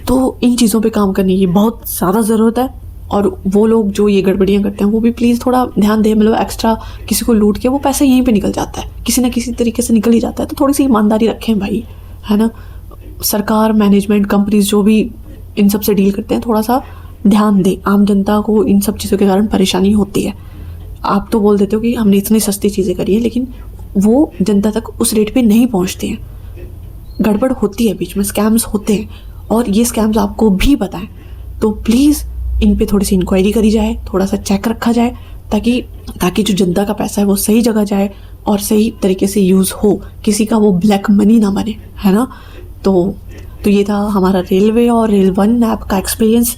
तो इन चीज़ों पे काम करने की बहुत ज़्यादा ज़रूरत है। और वो लोग जो ये गड़बड़ियाँ करते हैं वो भी प्लीज़ थोड़ा ध्यान दें, मतलब एक्स्ट्रा किसी को लूट के वो पैसा यहीं पे निकल जाता है, किसी ना किसी तरीके से निकल ही जाता है। तो थोड़ी सी ईमानदारी रखें भाई, है ना। सरकार, मैनेजमेंट, कंपनीज जो भी इन सब से डील करते हैं, थोड़ा सा ध्यान दें। आम जनता को इन सब चीज़ों के कारण परेशानी होती है। आप तो बोल देते हो कि हमने इतनी सस्ती चीज़ें करी हैं, लेकिन वो जनता तक उस रेट पे नहीं पहुंचती हैं, गड़बड़ होती है, बीच में स्कैम्स होते हैं, और ये स्कैम्स आपको भी पता है। तो प्लीज़ इन पे थोड़ी सी इंक्वायरी करी जाए, थोड़ा सा चेक रखा जाए, ताकि जो जनता का पैसा है वो सही जगह जाए और सही तरीके से यूज़ हो, किसी का वो ब्लैक मनी ना बने, है ना। तो ये था हमारा रेलवे और रेल1 ऐप का एक्सपीरियंस।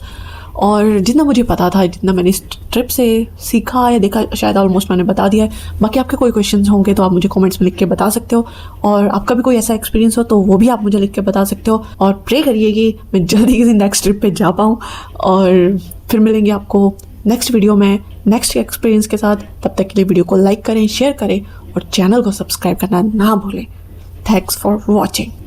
और जितना मुझे पता था, जितना मैंने इस ट्रिप से सीखा या देखा, शायद ऑलमोस्ट मैंने बता दिया है। बाकी आपके कोई क्वेश्चंस होंगे तो आप मुझे कमेंट्स में लिख के बता सकते हो, और आपका भी कोई ऐसा एक्सपीरियंस हो तो वो भी आप मुझे लिख के बता सकते हो। और प्रे करिए कि मैं जल्दी किसी नेक्स्ट ट्रिप पे जा पाऊँ, और फिर मिलेंगे आपको नेक्स्ट वीडियो में नेक्स्ट एक्सपीरियंस के साथ। तब तक के लिए वीडियो को लाइक करें, शेयर करें, और चैनल को सब्सक्राइब करना ना भूलें। Thanks for watching.